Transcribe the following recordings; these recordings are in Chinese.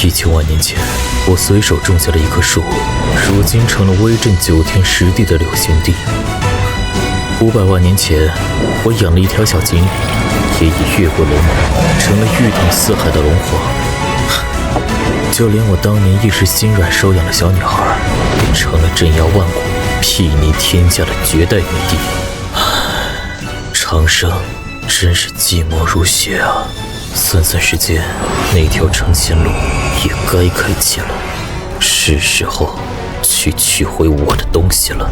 1000万年前，我随手种下了一棵树，如今成了威震9天10地的流行地。500万年前，我养了一条小锦鲤，也已越过龙门，成了欲动四海的龙皇。就连我当年一时心软收养的小女孩，也成了镇压万古、睥睨天下的绝代女帝。长生真是寂寞如雪啊！算算时间，那条成仙路也该开启了，是时候去取回我的东西了。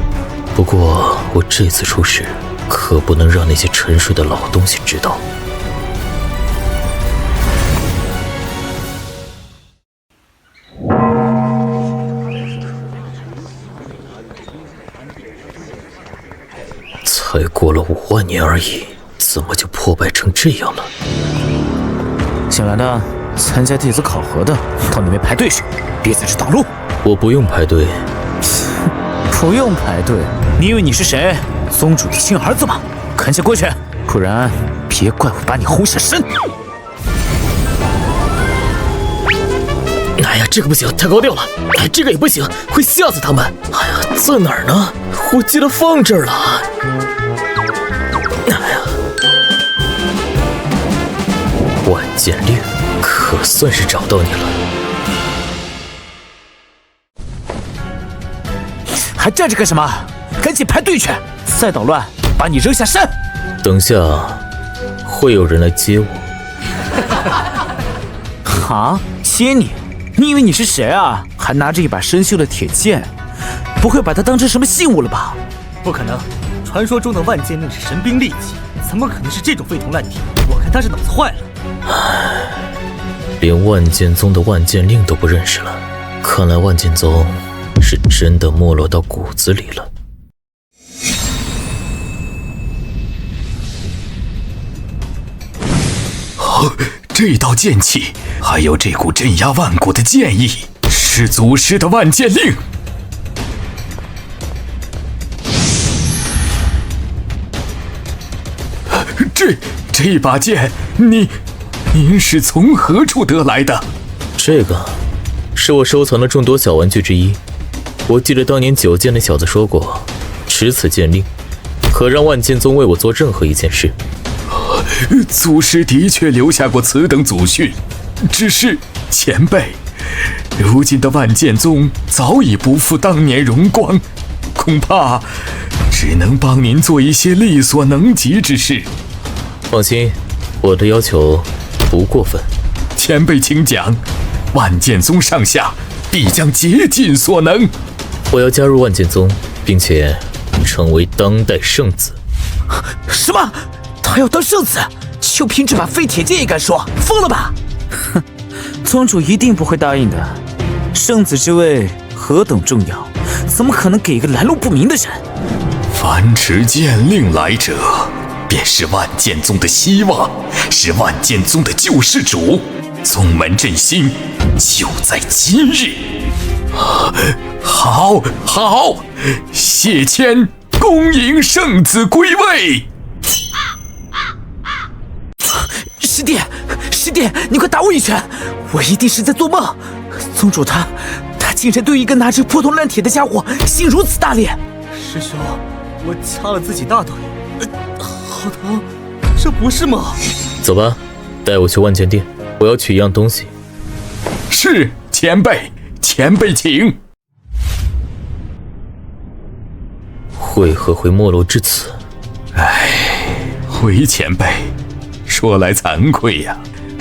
不过我这次出事，可不能让那些沉睡的老东西知道。才过了5万年而已，怎么就破败成这样了？新来的，参加弟子考核的，到那边排队去，别在这挡路。我不用排队。不用排队？你以为你是谁？宗主的亲儿子吗？赶紧过去，不然别怪我把你轰下山。哎呀，这个不行，太高调了。哎，这个也不行，会吓死他们。哎呀，在哪儿呢？我记得放这儿了。哎呀，万剑令，可算是找到你了。还站着干什么？赶紧排队去！再捣乱，把你扔下山！等下会有人来接我。啊？接你？你以为你是谁啊？还拿着一把生锈的铁剑，不会把它当成什么信物了吧？不可能，传说中的万剑令是神兵利器，怎么可能是这种废铜烂铁？我看他是脑子坏了。连万剑宗的万剑令都不认识了，看来万剑宗是真的没落到骨子里了。哦，这道剑气，还有这股镇压万古的剑意，是祖师的万剑令。这把剑，您是从何处得来的？这个是我收藏的众多小玩具之一。我记得当年九剑那小子说过，持此剑令，可让万剑宗为我做任何一件事。祖师的确留下过此等祖训，只是前辈，如今的万剑宗早已不复当年荣光，恐怕只能帮您做一些力所能及之事。放心，我的要求不过分。前辈请讲，万剑宗上下必将竭尽所能。我要加入万剑宗，并且成为当代圣子。什么？他要当圣子？就凭这把废铁剑也敢说？疯了吧？哼，宗主一定不会答应的。圣子之位何等重要，怎么可能给一个来路不明的人？凡持剑令来者，便是万剑宗的希望，是万剑宗的救世主。宗门振兴就在今日。好，谢谦恭迎圣子归位。师弟，你快打我一拳！我一定是在做梦。宗主他竟然对一个拿着破铜烂铁的家伙心如此大烈。师兄，我掐了自己大腿，好疼，这不是吗？走吧，带我去万剑殿，我要取一样东西。是，前辈请。为何会没落至此？回前辈，说来惭愧呀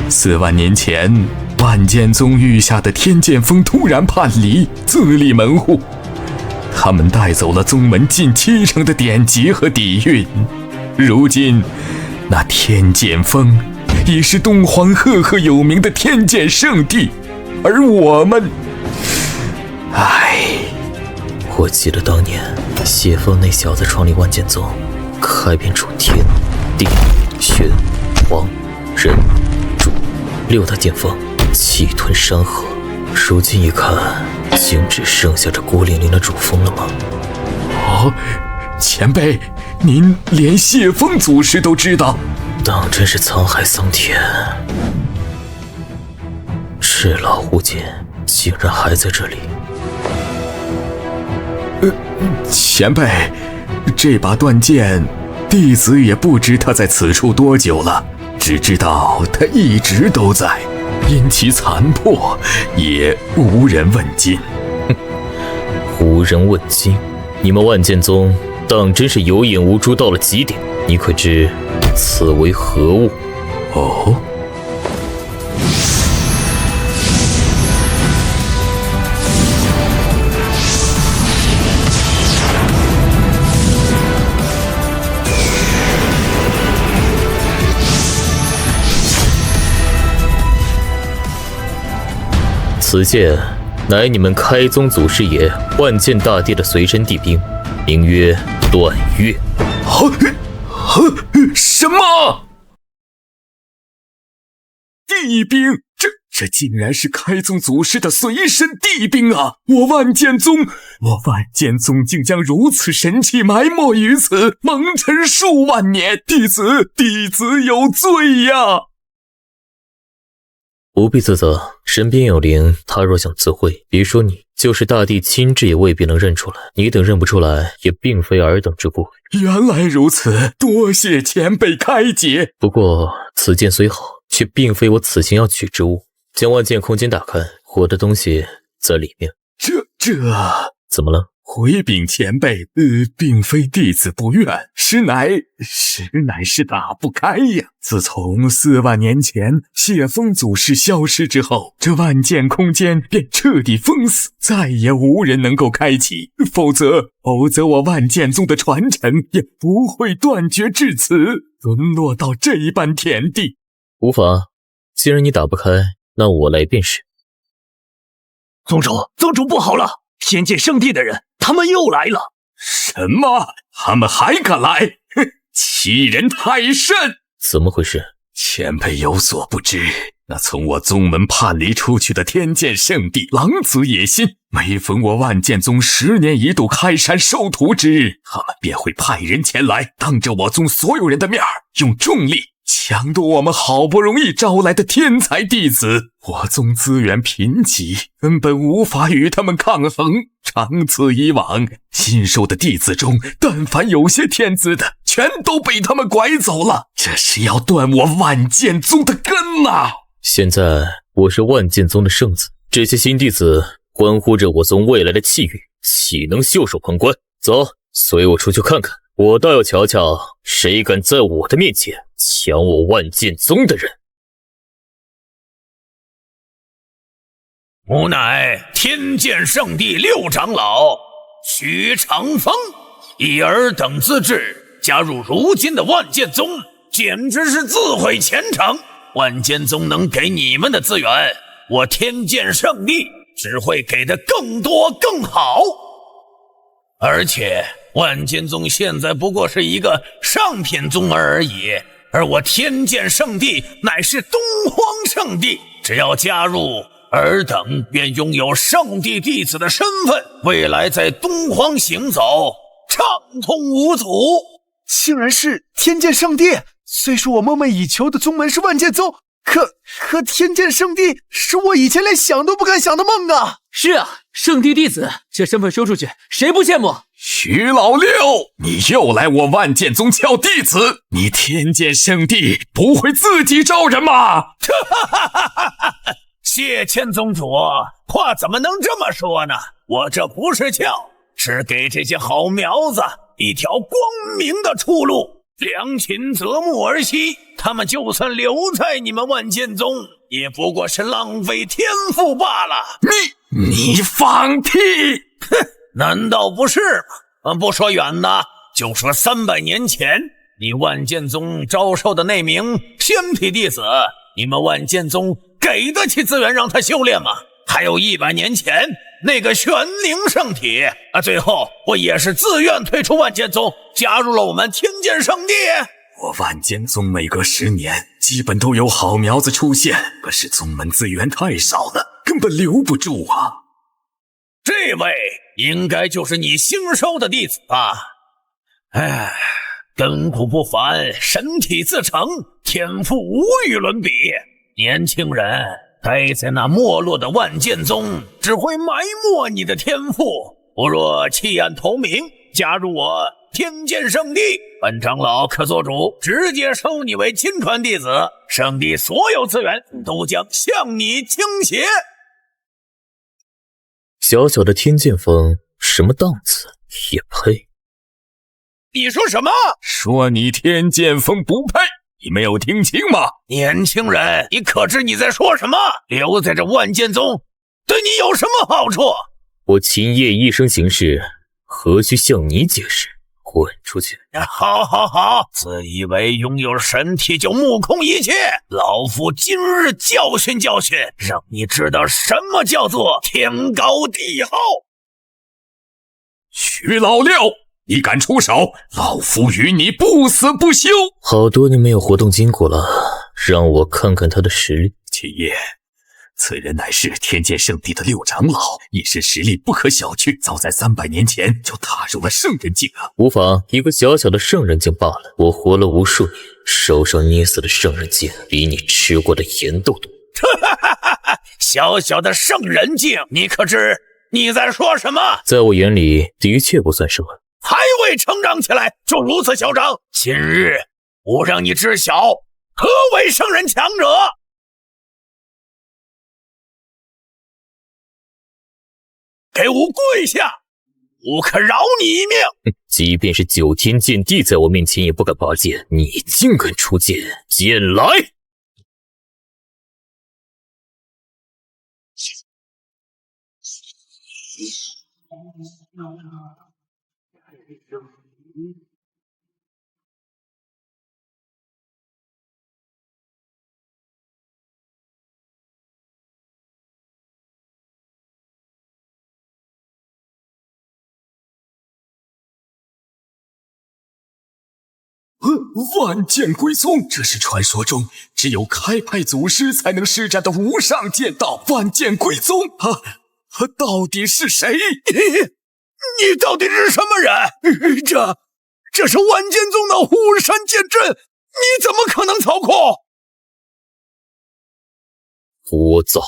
，4万年前，万剑宗御下的天剑锋突然叛离，自立门户，他们带走了宗门近70%的典籍和底蕴。如今，那天剑锋已是东荒赫赫有名的天剑圣地，而我们，我记得当年谢峰那小子创立万剑宗，开遍出天、地、玄、黄、人、主6大剑锋，气吞山河。如今一看，竟只剩下这孤零零的主峰了吗？哦，前辈，您连谢峰祖师都知道，当真是沧海桑田。这老狐狸竟然还在这里。前辈，这把断剑，弟子也不知他在此处多久了，只知道他一直都在，因其残破，也无人问津。无人问津，你们万剑宗当真是有眼无珠到了极点。你可知此为何物？哦。此剑乃你们开宗祖师爷万剑大帝的随身帝兵，名曰段月。什么？帝兵？这竟然是开宗祖师的随身帝兵啊！我万剑宗竟将如此神器埋没于此，蒙尘数万年，弟子有罪呀！不必自责，身边有灵，他若想自毁，别说你，就是大帝亲至也未必能认出来。你等认不出来，也并非尔等之过。原来如此，多谢前辈开解。不过此剑虽好，却并非我此行要取之物。将万剑空间打开，我的东西在里面。这怎么了？回禀前辈，并非弟子不愿，实乃是打不开呀。自从4万年前谢风祖师消失之后，这万剑空间便彻底封死，再也无人能够开启，否则我万剑宗的传承也不会断绝至此，沦落到这般田地。无法，既然你打不开，那我来便是。宗主不好了，天剑圣地的人他们又来了。什么？他们还敢来？欺人太甚！怎么回事？前辈有所不知，那从我宗门叛离出去的天剑圣地狼子野心，每逢我万剑宗10年一度开山收徒之日，他们便会派人前来，当着我宗所有人的面，用重力抢夺我们好不容易招来的天才弟子。我宗资源贫瘠，根本无法与他们抗衡。长此以往，新收的弟子中，但凡有些天资的，全都被他们拐走了。这是要断我万剑宗的根啊！现在我是万剑宗的圣子，这些新弟子关乎着我宗未来的气运，岂能袖手旁观？走，随我出去看看，我倒要瞧瞧谁敢在我的面前抢我万剑宗的人。吾乃天剑圣地6长老许长风，以尔等资质加入如今的万剑宗，简直是自毁前程。万剑宗能给你们的资源，我天剑圣地只会给的更多更好。而且万剑宗现在不过是一个上品宗而已，而我天剑圣地乃是东荒圣地，只要加入尔等便拥有圣地弟子的身份，未来在东荒行走畅通无阻。竟然是天剑圣地，虽说我梦寐以求的宗门是万剑宗，可天剑圣地是我以前连想都不敢想的梦啊！是啊，圣地弟子这身份说出去，谁不羡慕？徐老六，你又来我万剑宗撬弟子，你天剑圣地不会自己招人吗？谢谦宗主，话怎么能这么说呢？我这不是撬，是给这些好苗子一条光明的出路。良禽择木而栖，他们就算留在你们万剑宗，也不过是浪费天赋罢了。你放屁！哼，难道不是吗？不说远的，就说300年前你万剑宗招收的那名仙体弟子，你们万剑宗给得起资源让他修炼吗？还有100年前那个玄灵圣体最后我也是自愿退出万剑宗，加入了我们天剑圣地。我万剑宗每隔10年基本都有好苗子出现，可是宗门资源太少了，根本留不住啊。这位应该就是你新收的弟子吧？根骨不凡，神体自成，天赋无与伦比。年轻人，待在那没落的万剑宗，只会埋没你的天赋。不若弃暗投明，加入我天剑圣地，本长老可做主，直接收你为亲传弟子，圣地所有资源都将向你倾斜。小小的天剑峰，什么档次也配？你说什么？说你天剑峰不配，你没有听清吗？年轻人，你可知你在说什么？留在这万剑宗，对你有什么好处？我秦叶一生行事，何须向你解释？滚出去！好好好，自以为拥有神体就目空一切，老夫今日教训教训，让你知道什么叫做天高地厚。徐老六，你敢出手，老夫与你不死不休！好多年没有活动筋骨了，让我看看他的实力。秦叶，此人乃是天剑圣地的六长老，一身实力不可小觑，早在300年前就踏入了圣人境啊！无妨，一个小小的圣人境罢了。我活了无数年，手上捏死的圣人境比你吃过的盐都多。小小的圣人境，你可知你在说什么？在我眼里，的确不算什么。还未成长起来就如此嚣张，今日我让你知晓何为圣人强者。给我跪下，我可饶你一命。即便是9天剑帝在我面前也不敢拔剑，你竟敢出剑！剑来！万剑归宗，这是传说中只有开派祖师才能施展的无上剑道。万剑归宗，到底是谁？你到底是什么人？这是万剑宗的虎山剑阵，你怎么可能操控？聒噪！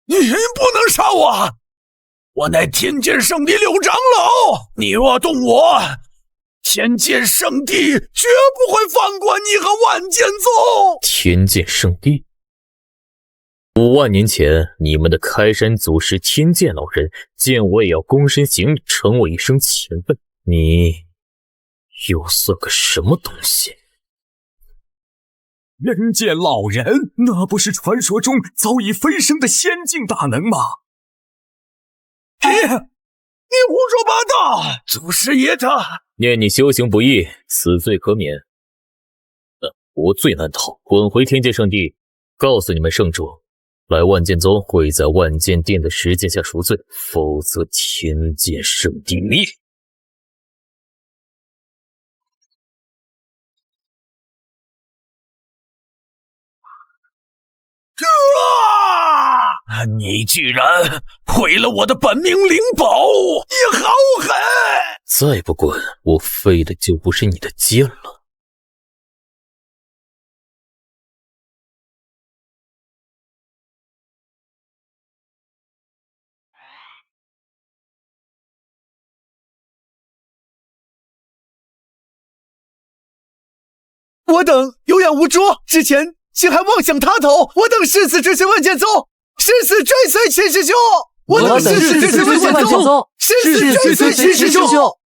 你不能杀我！我乃天剑圣地六长老，你若动我，天剑圣地绝不会放过你和万剑宗。天剑圣地？5万年前，你们的开山祖师天剑老人见我也要躬身行礼，承我一声前辈。你又算个什么东西？人剑老人，那不是传说中早已飞升的仙境大能吗？你胡说八道！祖师爷他念你修行不义，此罪可免，但无罪难逃。滚回天剑圣地，告诉你们圣主，来万剑宗会在万剑殿的石剑下赎罪，否则天剑圣地灭！你居然毁了我的本命灵宝，你好狠！再不滚，我废的就不是你的剑了。我等有眼无珠，之前竟还妄想他头，我等誓死追随万剑宗，誓死追随秦师兄。我等誓死追随万剑宗，誓死追随秦师兄。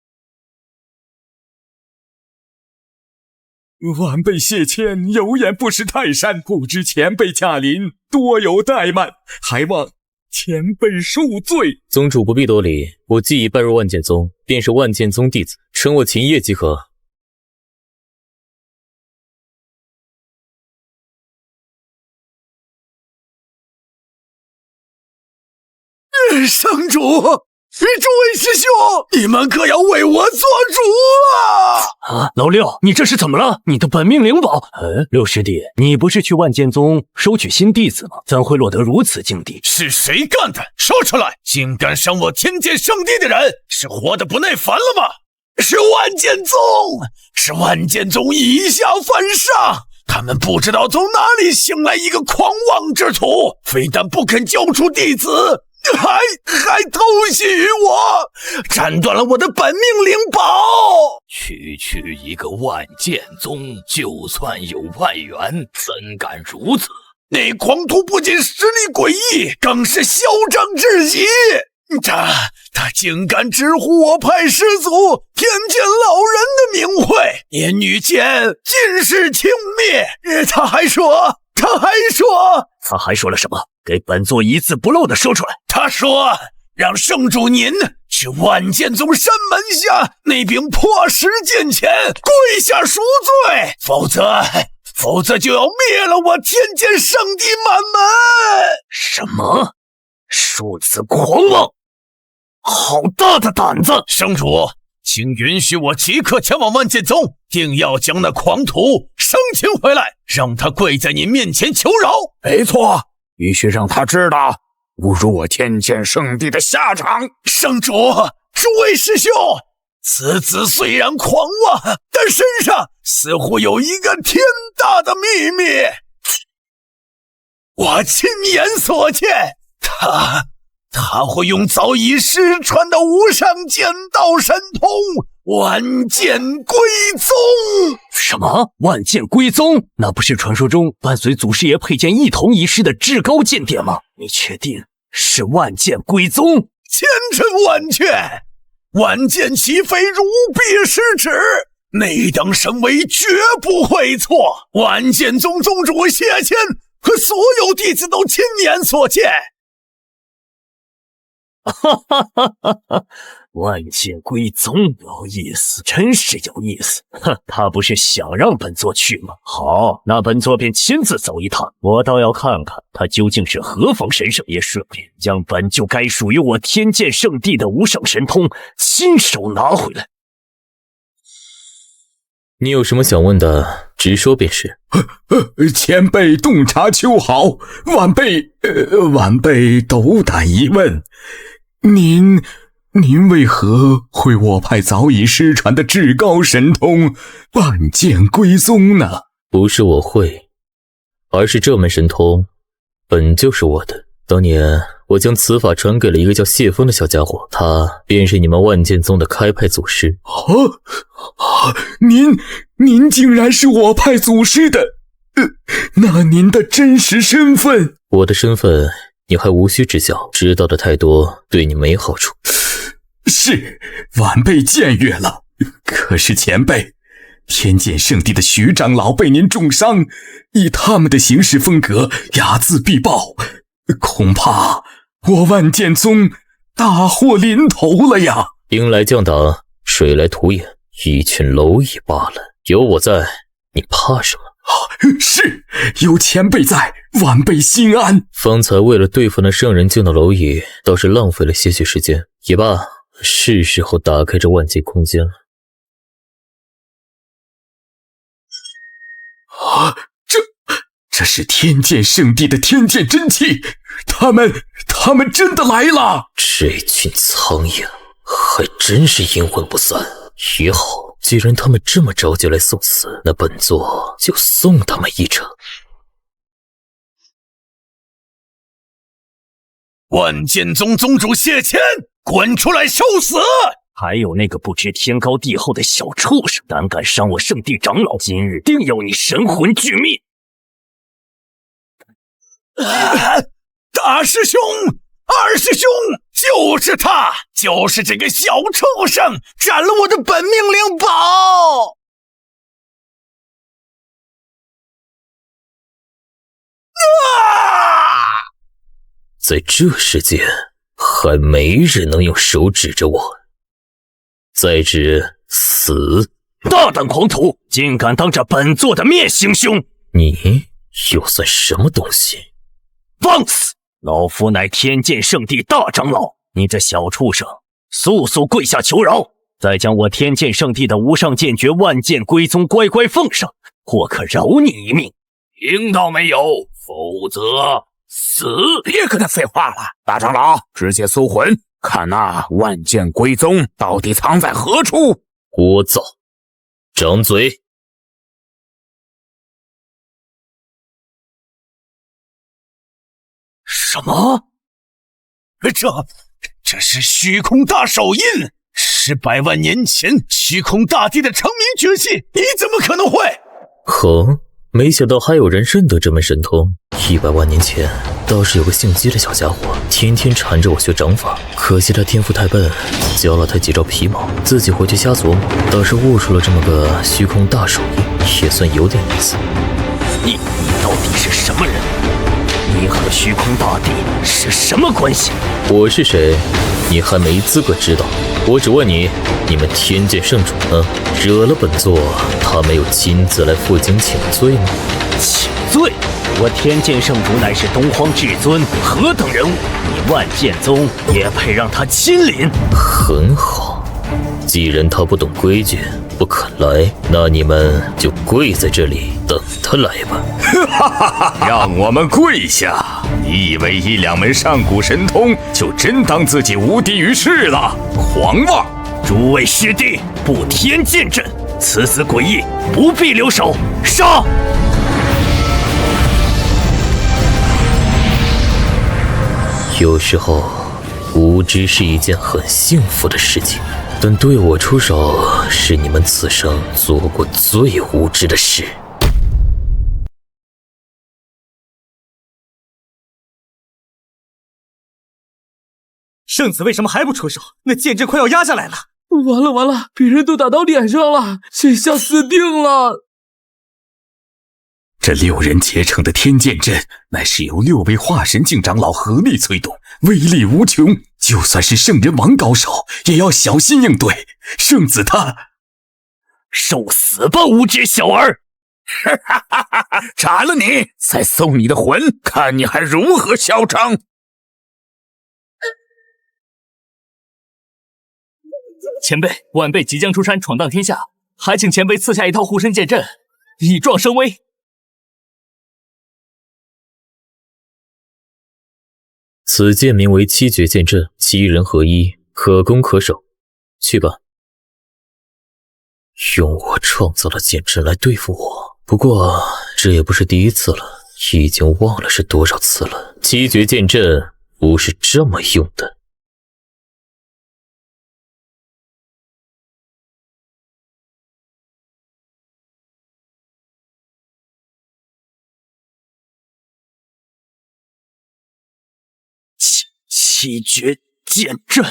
晚辈谢谦有眼不识泰山，不知前辈驾临，多有怠慢，还望前辈恕罪。宗主不必多礼，我既已拜入万剑宗，便是万剑宗弟子，称我秦叶即可。圣主，诸位师兄，你们可要为我做主啊！老六，你这是怎么了？你的本命灵宝？六师弟，你不是去万剑宗收取新弟子吗？怎会落得如此境地？是谁干的？说出来！竟敢伤我天剑圣地的人，是活得不耐烦了吗？是万剑宗！是万剑宗以下犯上！他们不知道从哪里醒来一个狂妄之徒，非但不肯交出弟子，还偷袭于我，斩断了我的本命灵宝。区区一个万剑宗，就算有外援，怎敢如此？那狂徒不仅实力诡异，更是嚣张至极。他竟敢直呼我派师祖天剑老人的名讳，连女剑尽是轻蔑。他还说了什么？给本座一字不漏的说出来。他说让圣主您去万剑宗山门下那柄破石剑前跪下赎罪，否则就要灭了我天剑圣地满门。什么？如此狂妄！好大的胆子！圣主，请允许我即刻前往万剑宗，定要将那狂徒生擒回来，让他跪在您面前求饶。没错，必须让他知道侮辱我天剑圣地的下场。圣主，诸位师兄，此子虽然狂妄，但身上似乎有一个天大的秘密，我亲眼所见。他会用早已失传的无上剑道神通万剑归宗。什么？万剑归宗？那不是传说中伴随祖师爷佩剑一同遗失的至高剑典吗？你确定是万剑归宗？千真万确，万剑齐飞，如臂使指，那等神威绝不会错。万剑宗宗主谢谦和所有弟子都亲眼所见。万剑归宗有意思，真是有意思。他不是想让本座去吗？好，那本座便亲自走一趟，我倒要看看他究竟是何方神圣，也顺便将本就该属于我天剑圣地的无上神通亲手拿回来。你有什么想问的，直说便是。前辈洞察秋毫，晚辈斗胆一问，您为何会我派早已失传的至高神通万剑归宗呢？不是我会，而是这门神通本就是我的。当年我将此法传给了一个叫谢风的小家伙，他便是你们万剑宗的开派祖师。您竟然是我派祖师的，那您的真实身份？我的身份你还无需知晓，知道的太多对你没好处。是，晚辈僭越了。可是前辈，天剑圣地的徐长老被您重伤，以他们的行事风格，睚眦必报，恐怕我万剑宗大祸临头了呀！兵来将挡，水来土掩，一群蝼蚁罢了。有我在，你怕什么？是，有前辈在，晚辈心安。方才为了对付那圣人境的蝼蚁，倒是浪费了些许时间。也罢，是时候打开这万界空间了。这是天剑圣地的天剑真气，他们真的来了！这群苍蝇还真是阴魂不散。也好，既然他们这么着急来送死，那本座就送他们一程。万剑宗宗主谢谦，滚出来受死！还有那个不知天高地厚的小畜生，胆敢伤我圣地长老，今日定要你神魂俱灭！大师兄，二师兄，就是他，就是这个小畜生，斩了我的本命灵宝！在这世界，还没人能用手指着我。再指死！大胆狂徒，竟敢当着本座的面行凶！你又算什么东西？放肆！老夫乃天剑圣地大长老，你这小畜生，速速跪下求饶，再将我天剑圣地的无上剑诀万剑归宗乖乖奉上，或可饶你一命。听到没有？否则死！别跟他废话了，大长老，直接搜魂，看那万剑归宗到底藏在何处。聒噪，张嘴！什么？这是虚空大手印，是100万年前虚空大帝的成名绝技，你怎么可能会？哼，没想到还有人认得这门神通。100万年前，倒是有个姓姬的小家伙，天天缠着我学掌法，可惜他天赋太笨，教了他几招皮毛，自己回去瞎琢磨，倒是悟出了这么个虚空大手印，也算有点意思。你到底是什么人？你和虚空大帝是什么关系？我是谁，你还没资格知道。我只问你，你们天剑圣主呢？惹了本座，他没有亲自来负荆请罪吗？请罪？我天剑圣主乃是东荒至尊，何等人物？你万剑宗也配让他亲临？很好，既然他不懂规矩，不肯来，那你们就跪在这里等他来吧。让我们跪下！你以为1-2门上古神通就真当自己无敌于世了？狂妄！诸位师弟，布天剑阵，此死诡异，不必留手，杀！有时候，无知是一件很幸福的事情，但对我出手，是你们此生做过最无知的事。圣子为什么还不出手？那剑阵快要压下来了！完了，别人都打到脸上了，这下死定了！这6人结成的天剑阵，乃是由6位化神境长老合力催动，威力无穷。就算是圣人王高手，也要小心应对。圣子他，受死吧，无知小儿！斩了你，再送你的魂，看你还如何嚣张！前辈，晚辈即将出山闯荡天下，还请前辈赐下一套护身剑阵，以壮声威。此剑名为7绝剑阵，7人合一，可攻可守。去吧。用我创造的剑阵来对付我，不过这也不是第一次了，已经忘了是多少次了。7绝剑阵不是这么用的。7绝剑阵，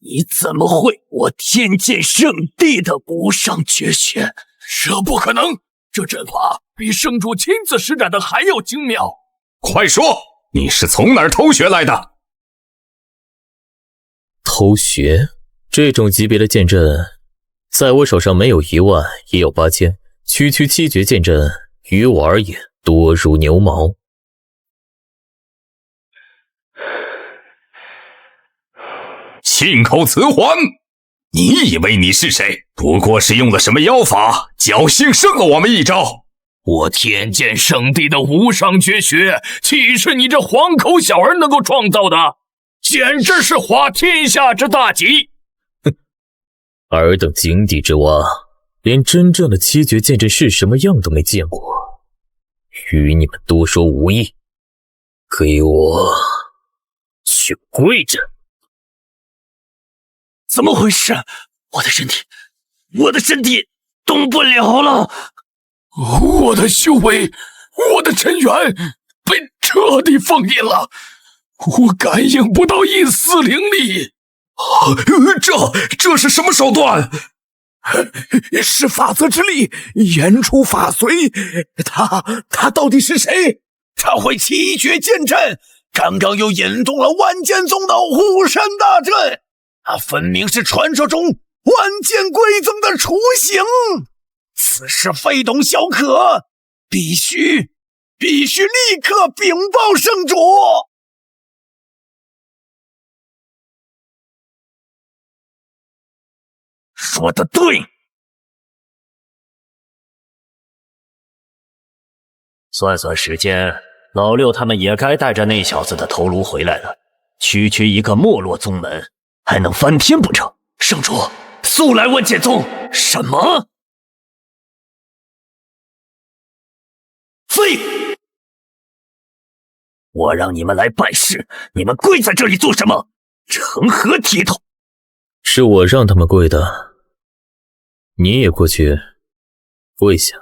你怎么会我天剑圣地的无上绝学？这不可能！这阵法比圣主亲自施展的还要精妙。快说，你是从哪儿偷学来的？偷学？这种级别的剑阵，在我手上没有1万，也有8000。区7绝剑阵，于我而言多如牛毛。信口雌黄！你以为你是谁？不过是用了什么妖法，侥幸胜了我们一招。我天剑圣地的无上绝学，岂是你这黄口小儿能够创造的？简直是滑天下之大稽！哼，尔等井底之蛙，连真正的7绝剑阵是什么样都没见过，与你们多说无益。给我去跪着！怎么回事？我的身体动不了了！我的修为，我的真元被彻底封印了，我感应不到一丝灵力。这是什么手段？是法则之力，言出法随。他到底是谁？他会7绝剑阵，刚刚又引动了万剑宗的护山大阵。他分明是传说中万剑归宗的雏形，此事非同小可，必须立刻禀报圣主。说得对，算算时间，老六他们也该带着那小子的头颅回来了。区一个没落宗门，还能翻天不成？圣主，速来万剑宗！什么？废！我让你们来办事，你们跪在这里做什么？成何体统？是我让他们跪的，你也过去跪下。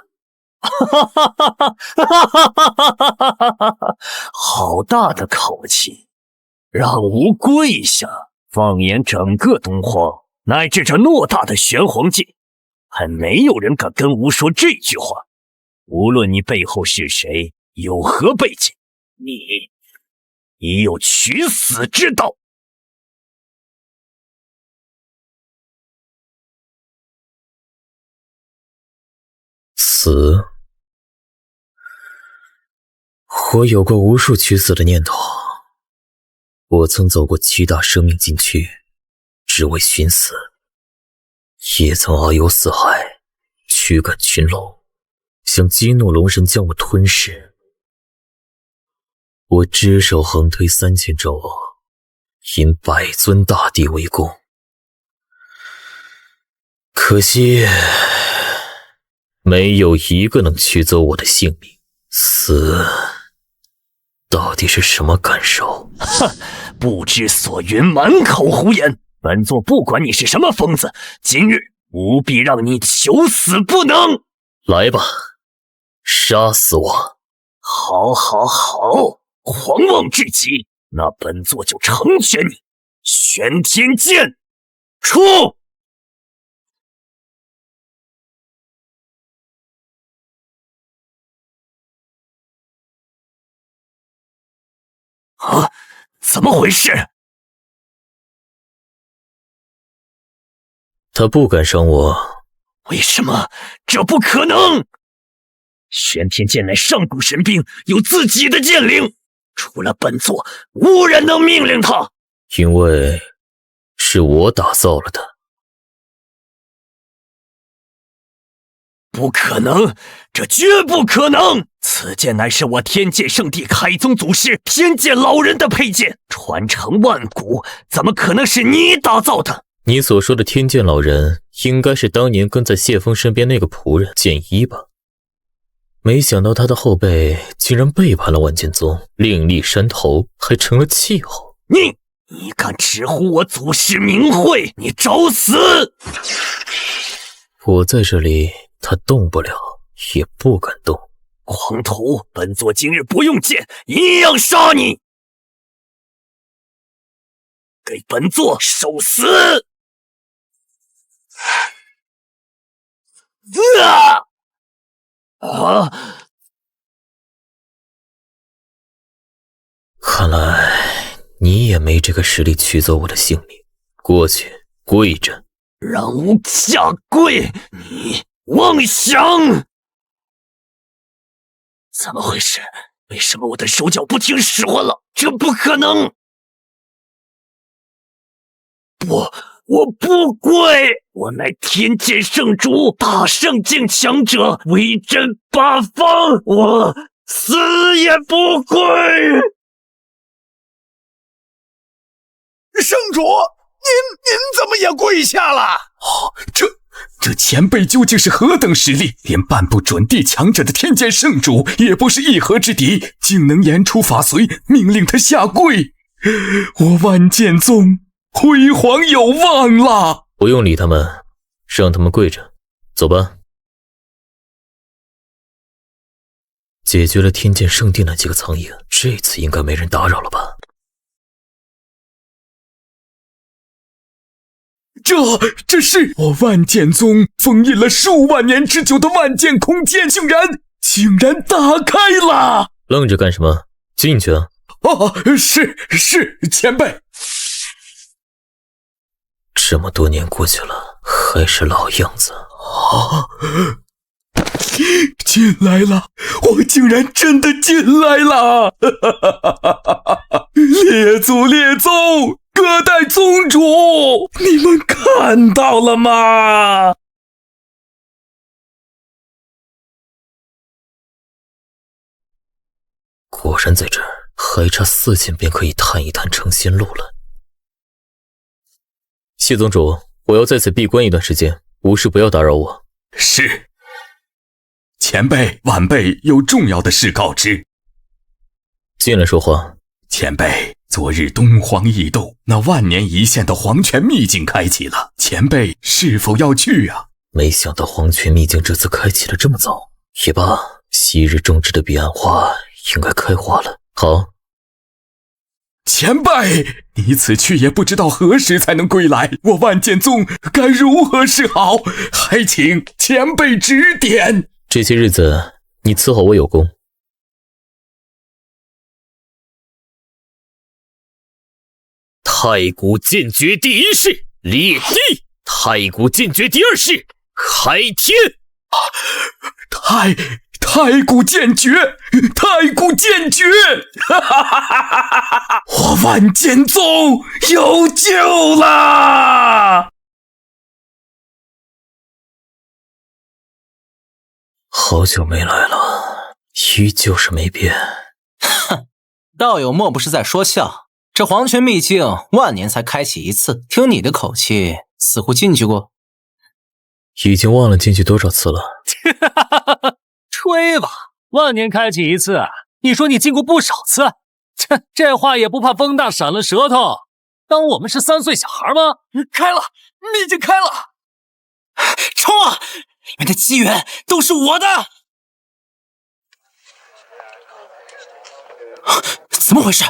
好大的口气，让吾跪下！放眼整个东荒，乃至这偌大的玄黄界，还没有人敢跟吾说这句话。无论你背后是谁，有何背景，你已有取死之道。死，我有过无数取死的念头。我曾走过7大生命禁区，只为寻死；也曾遨游四海，驱赶群龙，想激怒龙神将我吞噬。我只手横推3000咒，引100尊大帝为供。可惜没有一个能取走我的性命。死到底是什么感受？哼，不知所云，满口胡言！本座不管你是什么疯子，今日务必让你求死不能！来吧，杀死我！好，好，好！狂妄至极，那本座就成全你！玄天剑，出！啊，怎么回事？他不敢伤我。为什么？这不可能！玄天剑乃上古神兵，有自己的剑灵，除了本座，无人能命令他。因为是我打造了的。不可能，这绝不可能！此剑乃是我天剑圣地开宗祖师天剑老人的佩剑，传承万古，怎么可能是你打造的？你所说的天剑老人，应该是当年跟在谢峰身边那个仆人剑一吧？没想到他的后辈竟然背叛了万剑宗，另立山头，还成了气候。你敢直呼我祖师名讳，你找死！我在这里，他动不了，也不敢动。狂徒，本座今日不用剑，一样杀你！给本座受死！看来你也没这个实力取走我的性命。过去跪着，让吾下跪！你妄想！怎么回事？为什么我的手脚不听使唤了？这不可能！不，我不跪！我乃天剑圣主，大圣境强者，威震八方，我死也不跪！圣主，您怎么也跪下了？这前辈究竟是何等实力？连半步准地强者的天剑圣主也不是一合之敌，竟能言出法随，命令他下跪。我万剑宗辉煌有望啦！不用理他们，让他们跪着。走吧。解决了天剑圣地那几个苍蝇，这次应该没人打扰了吧？这是我万剑宗封印了数万年之久的万剑空间，竟然打开了！愣着干什么？进去啊！是前辈。这么多年过去了，还是老样子。进来了，我竟然真的进来了！列宗，各代宗主，你们看到了吗？果然在这儿，还差4剑便可以探一探成仙路了。谢宗主，我要在此闭关一段时间，无事不要打扰我。是。前辈晚辈有重要的事告知。进来说话。前辈，昨日东荒异斗，那万年一现的黄泉秘境开启了，前辈是否要去啊？没想到黄泉秘境这次开启了这么早。也罢，昔日种植的彼岸花应该开花了。好。前辈，你此去也不知道何时才能归来，我万剑宗该如何是好？还请前辈指点。这些日子你伺候我有功。太古剑诀第一式裂地，太古剑诀第二式开天。太古剑诀，太古剑诀！我万剑宗有救啦！好久没来了，依旧是没变。哼，道友莫不是在说笑？这黄泉秘境万年才开启一次，听你的口气，似乎进去过。已经忘了进去多少次了。吹吧，万年开启一次，你说你进过不少次，这话也不怕风大闪了舌头？当我们是3岁小孩吗？开了，秘境开了！冲啊！里面的机缘都是我的！怎么回事？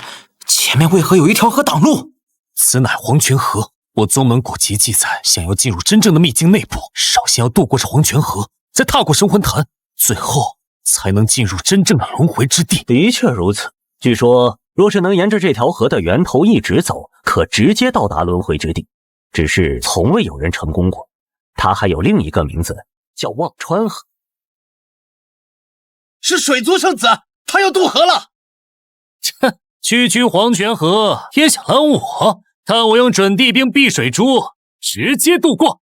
前面为何有一条河挡路？此乃黄泉河，我宗门古籍记载，想要进入真正的秘境内部，首先要渡过这黄泉河，再踏过神魂坛，最后才能进入真正的轮回之地。的确如此，据说若是能沿着这条河的源头一直走，可直接到达轮回之地，只是从未有人成功过。它还有另一个名字，叫忘川河。是水族圣子，他要渡河了。区黄泉河也想拦我，看我用准地兵避水珠直接渡过。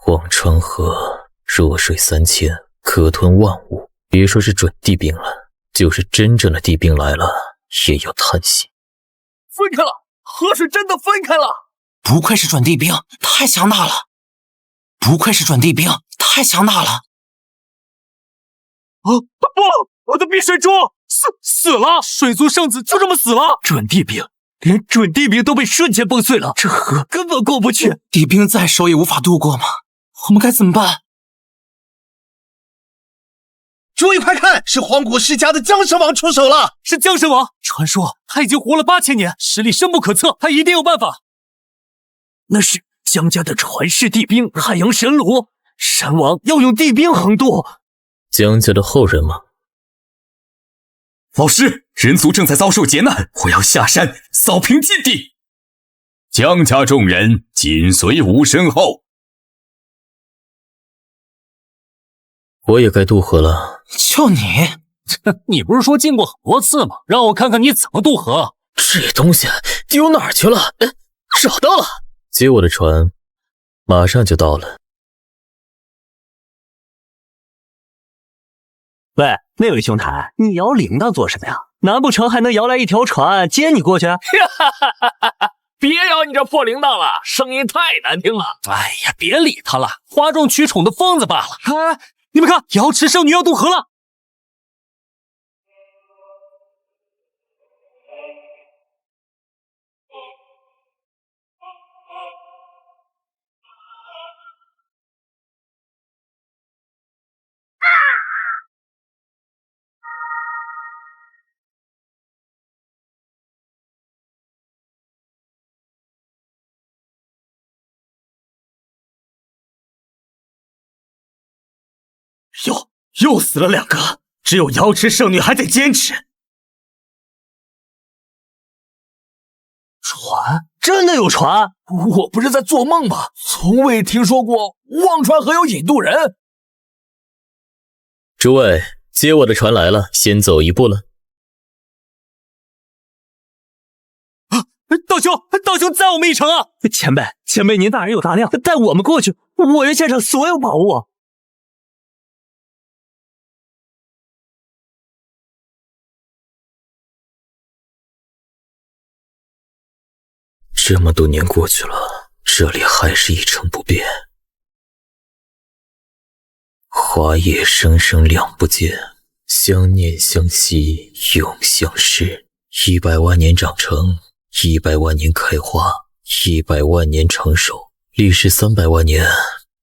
忘川河弱水3000，可吞万物，别说是准地兵了，就是真正的地兵来了也要叹息。分开了，河水真的分开了。不愧是准地兵，太强大了！不愧是准地兵，太强大了！不，我的避水珠死了！水族圣子就这么死了！准地兵，连准地兵都被瞬间崩碎了，这河根本过不去。地兵再熟也无法渡过吗？我们该怎么办？诸位快看，是黄古世家的江神王出手了！是江神王，传说他已经活了8000年，实力深不可测，他一定有办法。那是江家的传世地兵汉阳神罗，神王要用地兵横渡。江家的后人吗？老师，人族正在遭受劫难，我要下山扫平禁地。江家众人紧随吾身后。我也该渡河了。就你，你不是说进过很多次吗？让我看看你怎么渡河。这东西丢哪儿去了？找到了，接我的船，马上就到了。喂，那位兄台，你摇铃铛做什么呀？难不成还能摇来一条船接你过去？别摇你这破铃铛了，声音太难听了。哎呀，别理他了，哗众取宠的疯子罢了。啊，你们看，瑶池圣女要渡河了。又死了2个，只有瑶池圣女还在坚持。船？真的有船？我不是在做梦吧？从未听说过忘川河有引渡人。诸位，接我的船来了，先走一步了。道兄载我们一程啊！前辈您大人有大量，带我们过去，我愿献上所有宝物。这么多年过去了，这里还是一成不变。花叶生生两不见，相念相惜，永相识。100万年长成，100万年开花，100万年成熟，历时300万年，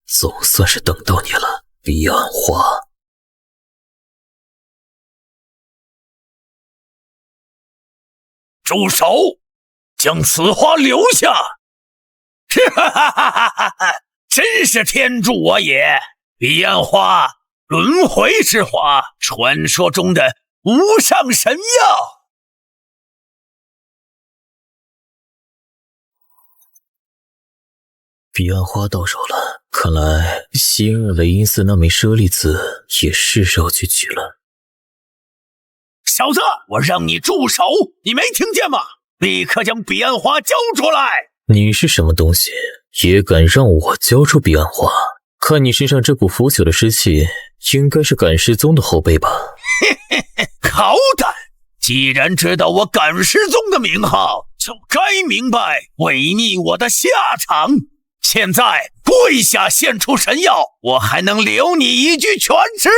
总算是等到你了，彼岸花。住手！将此花留下！哈哈哈哈哈哈！真是天助我也！彼岸花，轮回之花，传说中的无上神药。彼岸花到手了，看来昔日雷音寺那枚舍利子也是时候去取了。小子，我让你住手，你没听见吗？立刻将彼岸花交出来！你是什么东西，也敢让我交出彼岸花？看你身上这股腐朽的尸气，应该是赶尸宗的后辈吧？好胆！既然知道我赶尸宗的名号，就该明白违逆我的下场。现在跪下献出神药，我还能留你一具全尸！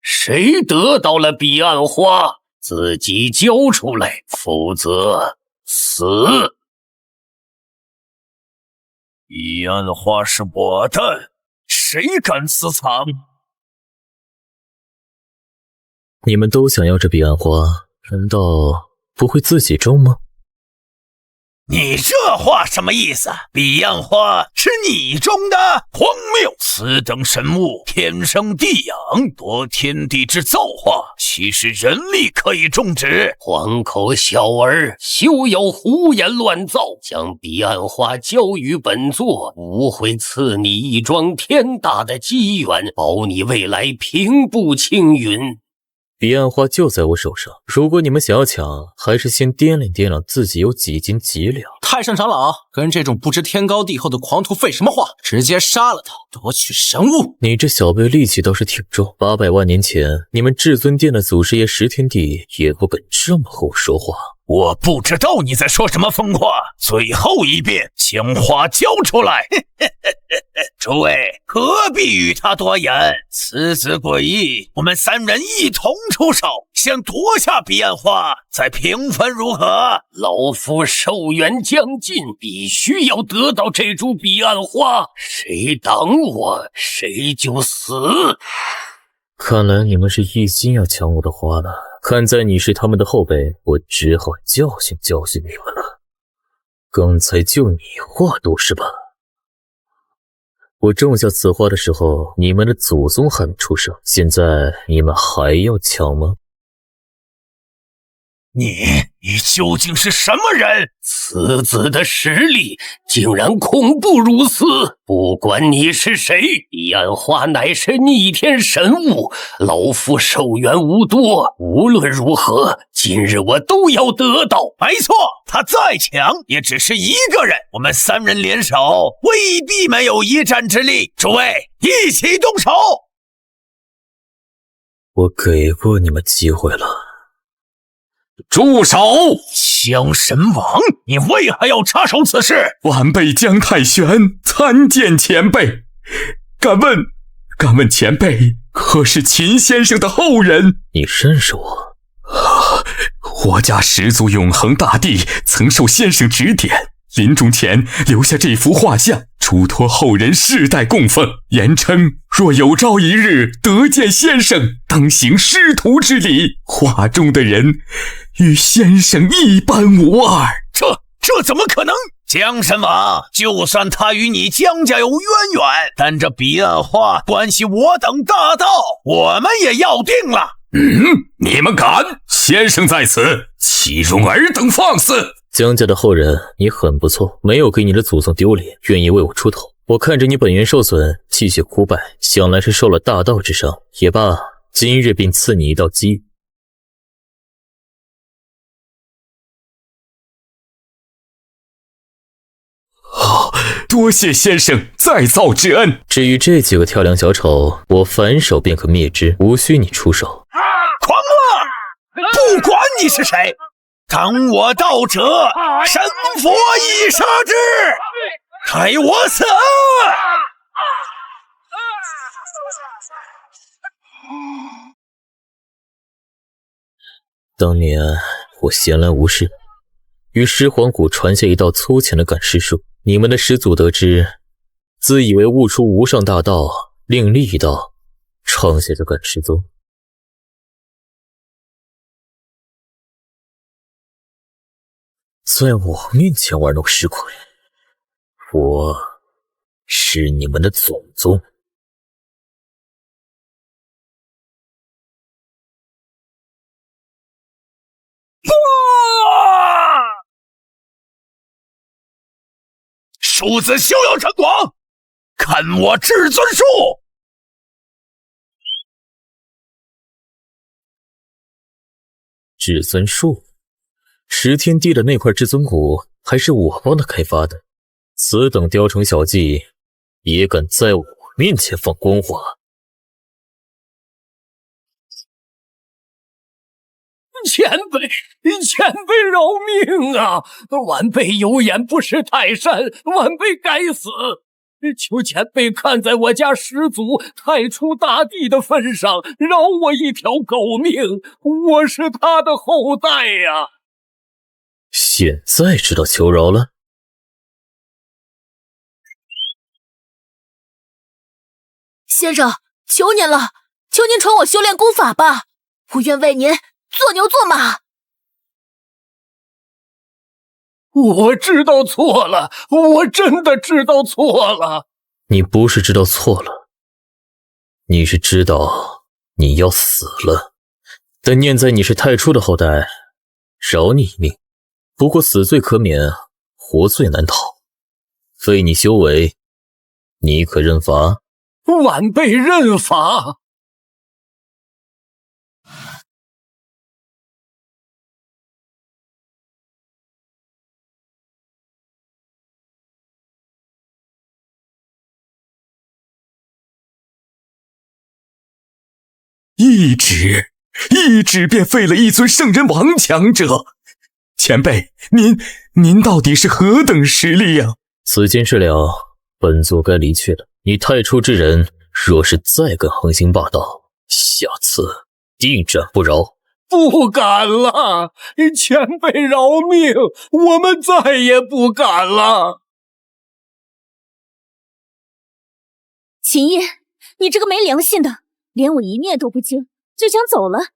谁得到了彼岸花，自己交出来，否则死。彼岸花是我的，谁敢私藏？你们都想要这彼岸花，难道不会自己种吗？你这话什么意思？彼岸花是你种的？荒谬！此等神物天生地养，夺天地之造化，岂是人力可以种植？黄口小儿，休要胡言乱造！将彼岸花交于本座，吾会赐你一桩天大的机缘，保你未来平步青云。彼岸花就在我手上，如果你们想要抢，还是先掂量掂量自己有几斤几两。太上长老，跟这种不知天高地厚的狂徒废什么话？直接杀了他，夺取神物！你这小辈力气倒是挺重，800万年前，你们至尊殿的祖师爷石天帝也不敢这么和我说话。我不知道你在说什么疯话，最后一遍，将花交出来！诸位何必与他多言？此子诡异，我们3人一同出手，先夺下彼岸花，再平分如何？老夫寿元将近，必须要得到这株彼岸花，谁挡我，谁就死。看来你们是一心要抢我的花了。看在你是他们的后辈，我只好教训教训你们了。刚才就你话多是吧？我种下此花的时候，你们的祖宗还没出生，现在你们还要抢吗？你究竟是什么人？此子的实力竟然恐怖如斯！不管你是谁，彼岸花乃是逆天神物，老夫寿元无多，无论如何，今日我都要得到。没错，他再强也只是一个人，我们3人联手，未必没有一战之力。诸位，一起动手！我给过你们机会了。住手！江神王，你为何要插手此事？晚辈江太玄参见前辈。敢问前辈，可是秦先生的后人？你认识我？我家始祖永恒大帝曾受先生指点，临终前留下这幅画像，嘱托后人世代供奉，言称若有朝一日得见先生，当行师徒之礼。画中的人与先生一般无二。这怎么可能？江神王，就算他与你江家有渊源，但这彼岸花关系我等大道，我们也要定了。你们敢？先生在此，岂容尔等放肆！江家的后人，你很不错，没有给你的祖宗丢脸，愿意为我出头。我看着你本源受损，气血枯败，想来是受了大道之伤。也罢，今日便赐你一道机遇。多谢先生再造之恩。至于这几个跳梁小丑，我反手便可灭之，无需你出手。狂魔！不管你是谁，当我道者，神佛已杀之，开我死！当年我闲来无事，于狮皇谷传下一道粗浅的赶尸术，你们的始祖得知，自以为悟出无上大道，另立一道，创下这赶尸宗。在我面前玩弄尸鬼，我是你们的总宗。庶子休要猖狂，看我至尊术！至尊术，石天地的那块至尊骨还是我帮他开发的，此等雕虫小技也敢在我面前放光华？前辈饶命啊！晚辈有眼不识泰山，晚辈该死。求前辈看在我家始祖太初大帝的份上，饶我一条狗命，我是他的后代呀！现在知道求饶了？先生，求您了，求您传我修炼功法吧，我愿为您做牛做马。我知道错了，我真的知道错了。你不是知道错了，你是知道你要死了。但念在你是太初的后代，饶你一命。不过死罪可免，活罪难逃。非你修为，你可认罚？晚辈认罚。一指便废了一尊圣人王强者。前辈，您到底是何等实力呀？此间事了，本座该离去了。你太初之人，若是再敢横行霸道，下次定斩不饶。不敢了，前辈饶命，我们再也不敢了。秦叶，你这个没良心的，连我一面都不经就想走了。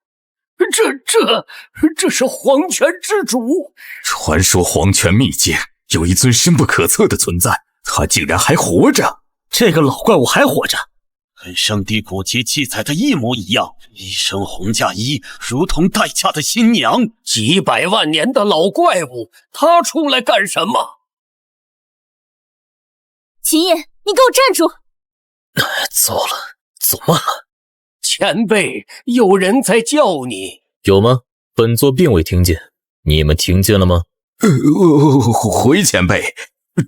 这是黄泉之主。传说黄泉秘境有一尊深不可测的存在，他竟然还活着。这个老怪物还活着，跟圣地古籍记载的一模一样，一身红嫁衣，如同待嫁的新娘。几百万年的老怪物，他出来干什么？秦叶，你给我站住！糟了，走慢了。前辈，有人在叫你。有吗？本座并未听见，你们听见了吗？回前辈，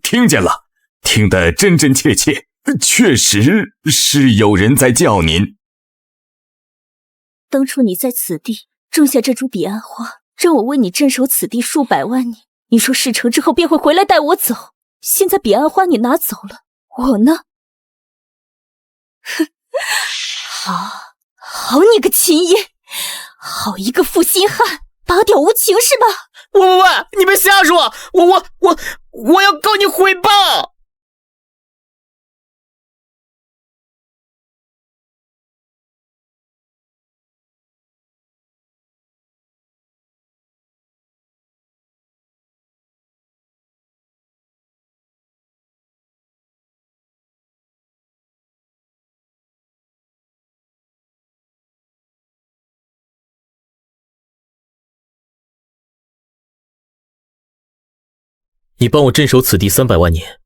听见了，听得真真切切，确实是有人在叫您。当初你在此地种下这株彼岸花，让我为你镇守此地数百万年，你说事成之后便会回来带我走，现在彼岸花你拿走了，我呢？哼，好你个秦叶，好一个负心汉，拔屌无情是吧？喂，你别瞎说，我要告你诽谤！你帮我镇守此地300万年，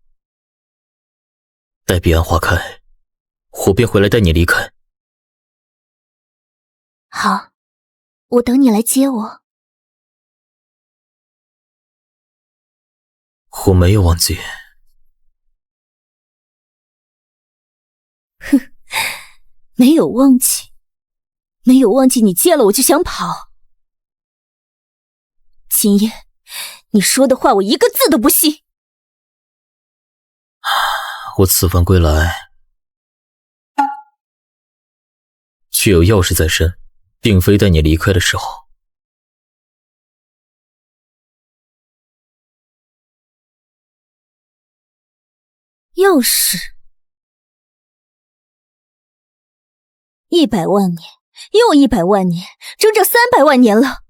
待彼岸花开，我便回来带你离开。好，我等你来接我。我没有忘记。哼，没有忘记你接了我就想跑。秦燕，你说的话我一个字都不信。我此番归来，却有要事在身，并非待你离开的时候。要事？100万年，又100万年，整整300万年了。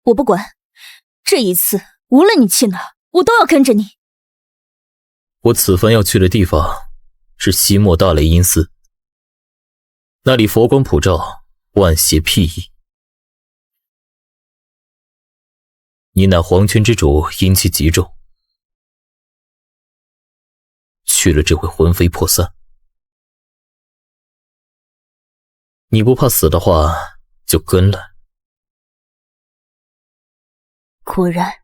我不管，这一次无论你去哪，我都要跟着你。我此番要去的地方是西莫大雷音寺，那里佛光普照，万邪辟逸。你乃黄泉之主，阴气极重，去了只会魂飞魄散。你不怕死的话，就跟来。果然，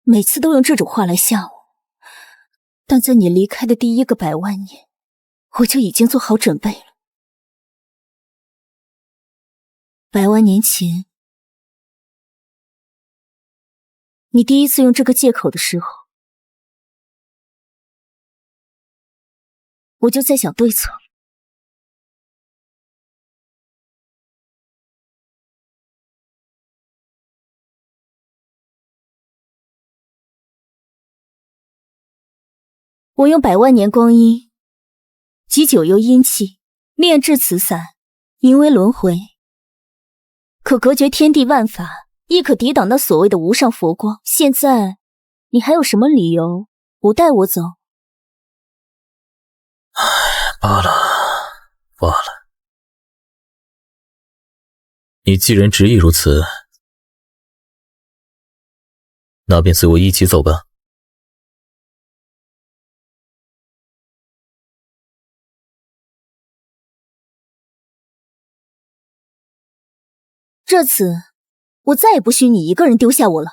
每次都用这种话来吓我。但在你离开的第1个100万年，我就已经做好准备了。100万年前，你第一次用这个借口的时候，我就在想对策。我用100万年光阴集9幽阴气炼制此伞，名为轮回，可隔绝天地万法，亦可抵挡那所谓的无上佛光。现在你还有什么理由不带我走？罢了罢了，你既然执意如此，那便随我一起走吧。这次我再也不许你一个人丢下我了。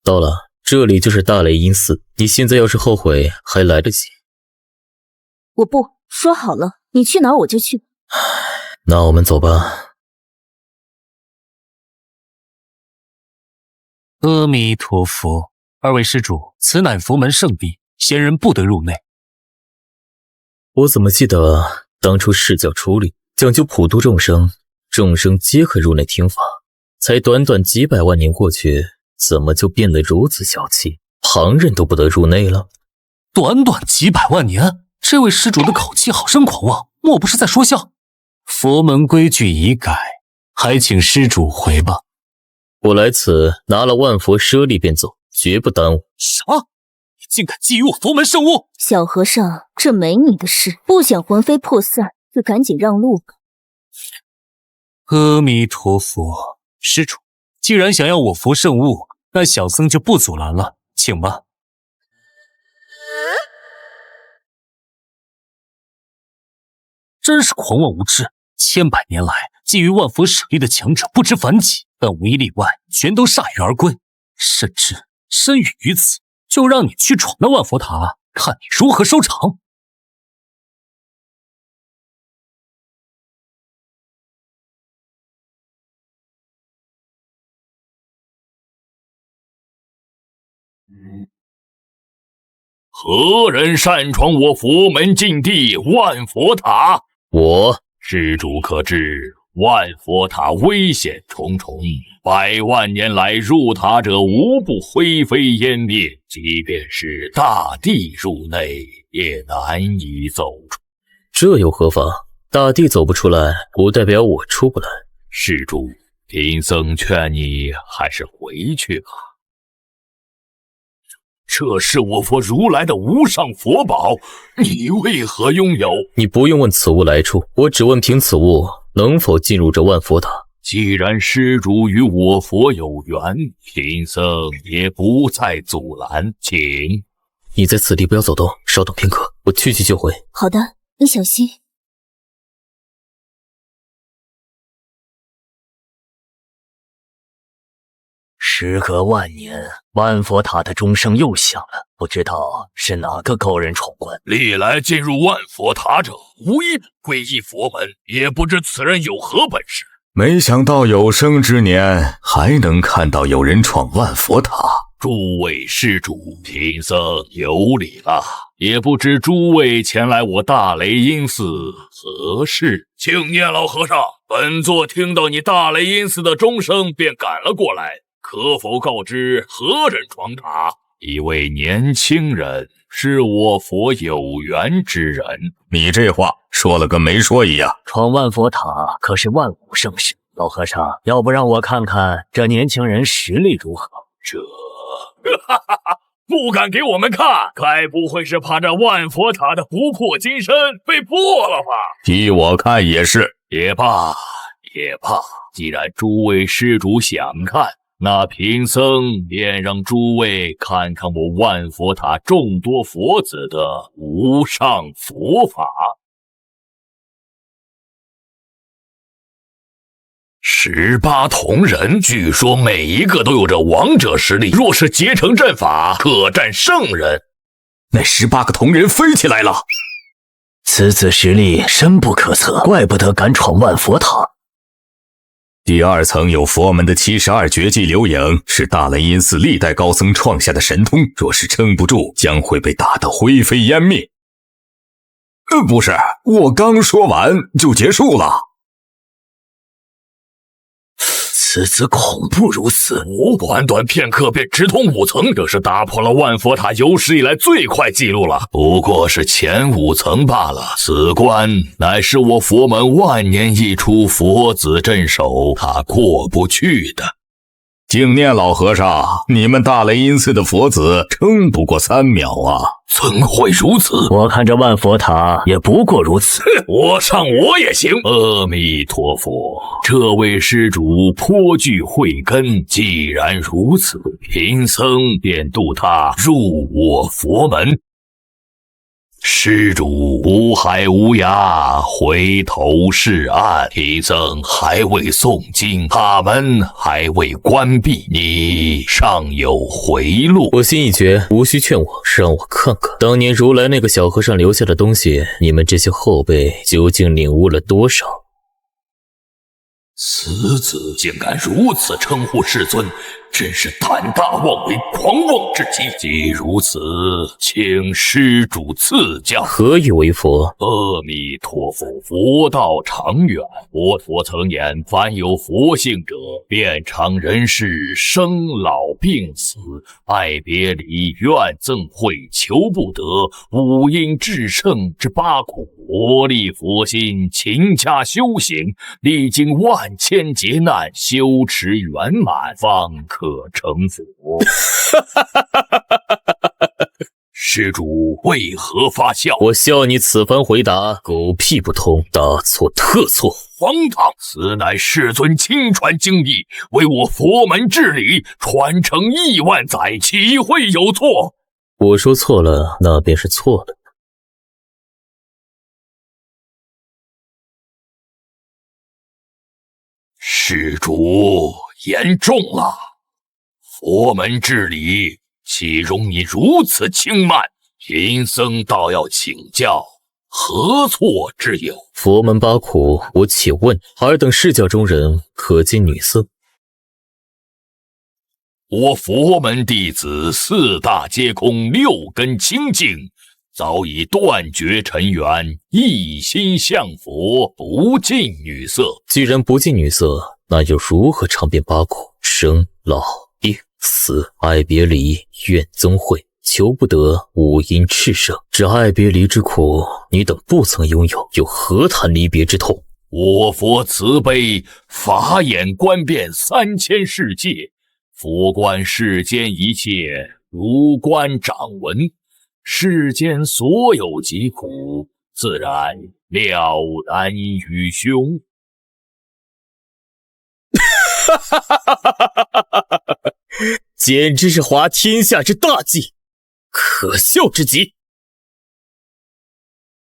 到了，这里就是大雷音寺，你现在要是后悔还来得及。我不，说好了，你去哪儿我就去。那我们走吧。阿弥陀佛，二位施主，此乃佛门圣地，闲人不得入内。我怎么记得当初释教出力，讲究普度众生，众生皆可入内听法，才短短几百万年过去，怎么就变得如此小气，旁人都不得入内了？短短几百万年，这位施主的口气好生狂妄，莫不是在说笑？佛门规矩已改，还请施主回吧。我来此拿了万佛舍利便走，绝不耽误。什么？你竟敢觊觎我佛门圣物！小和尚，这没你的事，不想魂飞魄散，就赶紧让路吧。阿弥陀佛，施主，既然想要我佛圣物，那小僧就不阻拦了，请吧。真是狂妄无知！千百年来，觊觎万佛舍利的强者不知凡几，但无一例外，全都铩羽而归。甚至身与于此，就让你去闯那万佛塔，看你如何收场。何人擅闯我佛门禁地万佛塔？我。施主可知，万佛塔危险重重，100万年来入塔者无不灰飞烟灭，即便是大帝入内，也难以走出。这又何妨？大帝走不出来，不代表我出不来。施主，贫僧劝你还是回去吧。这是我佛如来的无上佛宝，你为何拥有？你不用问此物来处，我只问凭此物能否进入这万佛塔。既然施主与我佛有缘，贫僧也不再阻拦，请。你在此地不要走动，稍等片刻，我去就回。好的，你小心。时隔万年，万佛塔的钟声又响了，不知道是哪个高人闯关。历来进入万佛塔者，无一不皈依佛门，也不知此人有何本事。没想到有生之年还能看到有人闯万佛塔。诸位施主，贫僧有礼了，也不知诸位前来我大雷音寺何事？请念老和尚，本座听到你大雷音寺的钟声，便赶了过来，可否告知何人闯塔？一位年轻人，是我佛有缘之人。你这话说了跟没说一样。闯万佛塔可是万古盛事，老和尚，要不让我看看这年轻人实力如何？这不敢给我们看，该不会是怕这万佛塔的不破金身被破了吧？依我看也是。也罢，既然诸位施主想看，那贫僧便让诸位看看我万佛塔众多佛子的无上佛法。18铜人，据说每一个都有着王者实力，若是结成阵法，可战圣人。那18个铜人飞起来了，此子实力深不可测，怪不得敢闯万佛塔。第2层有佛门的72绝技流影，是大雷音寺历代高僧创下的神通，若是撑不住，将会被打得灰飞烟灭。不是，我刚说完就结束了。此子恐怖如此，短短片刻便直通5层，这是打破了万佛塔有史以来最快纪录了。不过是前5层罢了，此关乃是我佛门万年一出佛子镇守，他过不去的。净念老和尚，你们大雷音寺的佛子撑不过3秒啊！怎会如此？我看这万佛塔也不过如此。我上我也行。阿弥陀佛，这位施主颇具慧根，既然如此，贫僧便渡他入我佛门。施主无海无涯，回头是岸。贫僧还未诵经，塔门还未关闭，你尚有回路。我心已决，无需劝我，让我看看当年如来那个小和尚留下的东西，你们这些后辈究竟领悟了多少？此子竟敢如此称呼世尊，真是胆大妄为，狂妄至极。既如此，请施主赐教。何以为佛？阿弥陀佛，佛道长远。佛陀曾言，凡有佛性者，遍尝人世生老病死、爱别离、怨憎会、求不得、五阴炽盛之8苦。佛立佛心，勤加修行，历经万千劫难，修持圆满，方可成佛。施主为何发笑？我笑你此番回答狗屁不通，大错特错。荒唐！此乃世尊亲传经义，为我佛门治理，传承亿万载，岂会有错？我说错了，那便是错了。施主言重了，佛门治理岂容你如此轻慢？贫僧倒要请教，何错之有？佛门8苦，我且问，尔等释教中人可见女色？我佛门弟子4大皆空，6根清净，早已断绝尘缘，一心向佛，不近女色。既然不近女色，那又如何尝遍8苦？生老病死、爱别离、怨憎会、求不得、五阴炽盛。这爱别离之苦，你等不曾拥有，又何谈离别之痛？我佛慈悲，法眼观遍3000世界，佛观世间一切，如观掌闻。世间所有疾苦，自然了然于胸。简直是滑天下之大稽，可笑之极。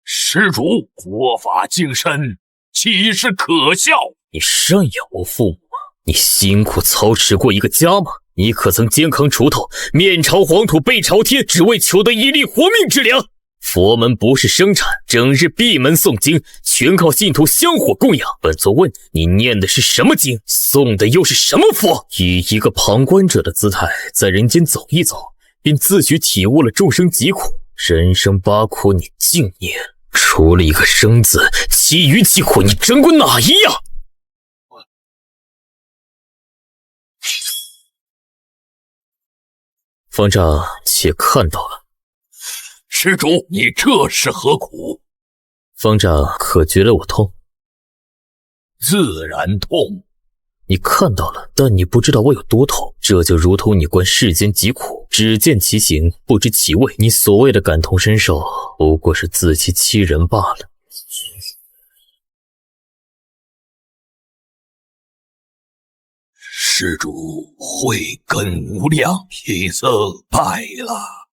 施主，佛法精深，岂是可笑？你赡养我父母，你辛苦操持过一个家吗？你可曾肩扛锄头，面朝黄土背朝天，只为求得一粒活命之粮？佛门不是生产，整日闭门诵经，全靠信徒香火供养。本座问你念的是什么经，诵的又是什么佛？以一个旁观者的姿态在人间走一走，便自诩体悟了众生疾苦。人生八苦你净念，除了一个生字，其余疾苦你整过哪一样？方丈且看到了。施主，你这是何苦？方丈可觉得我痛？自然痛。你看到了，但你不知道我有多痛。这就如同你观世间疾苦，只见其形，不知其味。你所谓的感同身受，不过是自欺欺人罢了。施主慧根无量，贫僧败了。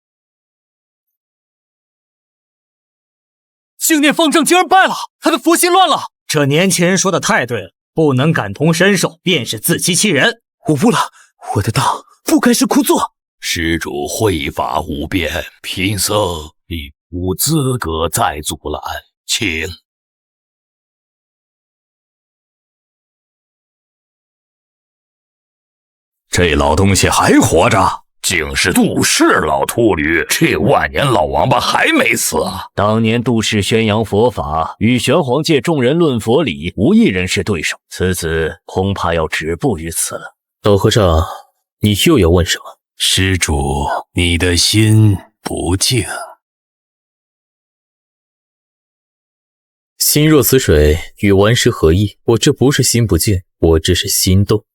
净念方丈竟然败了，他的佛心乱了。这年轻人说的太对了，不能感同身受，便是自欺欺人。我悟了，我的道不该是枯坐。施主慧法无边，贫僧已无资格再阻拦，请。这老东西还活着？竟是杜氏老秃驴，这万年老王八还没死啊！当年杜氏宣扬佛法，与玄黄界众人论佛理，无一人是对手。此子恐怕要止步于此了。老和尚，你又要问什么？施主，你的心不静。心若死水，与顽石何异？我这不是心不静，我这是心动。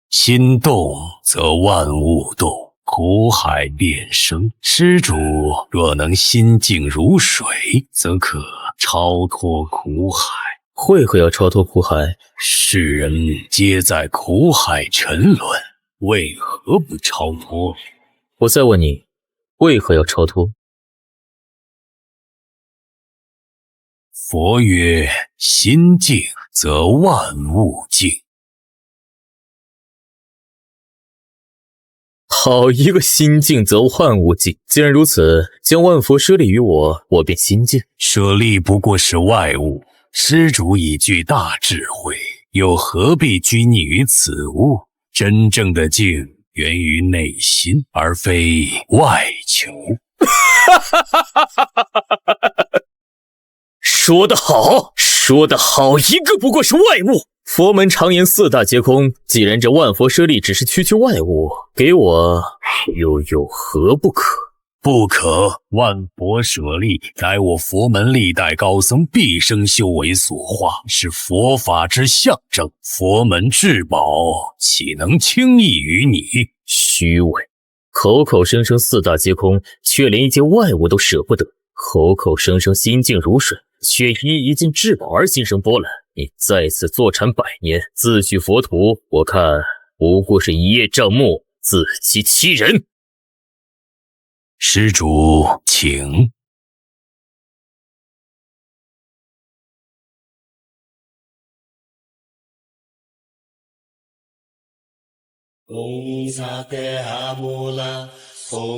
心动则万物动，苦海变生。施主若能心静如水，则可超脱苦海。为何要超脱苦海？世人皆在苦海沉沦，为何不超脱？我再问你，为何要超脱？佛曰：心静则万物静。好一个心静则万物静！既然如此，将万佛舍利于我，我便心静。舍利不过是外物，施主已具大智慧，又何必拘泥于此物？真正的静源于内心，而非外求。说得好，说得好，一个不过是外物。佛门常言四大皆空，既然这万佛舍利只是区区外物，给我又有何不可？不可！万佛舍利乃我佛门历代高僧毕生修为所化，是佛法之象征，佛门至宝，岂能轻易于你？虚伪！口口声声四大皆空，却连一件外物都舍不得；口口声声心静如水，却因一件至宝而心生波澜。你再次坐禅100年，自诩佛徒，我看不过是一叶障目，自欺欺人。施主，请。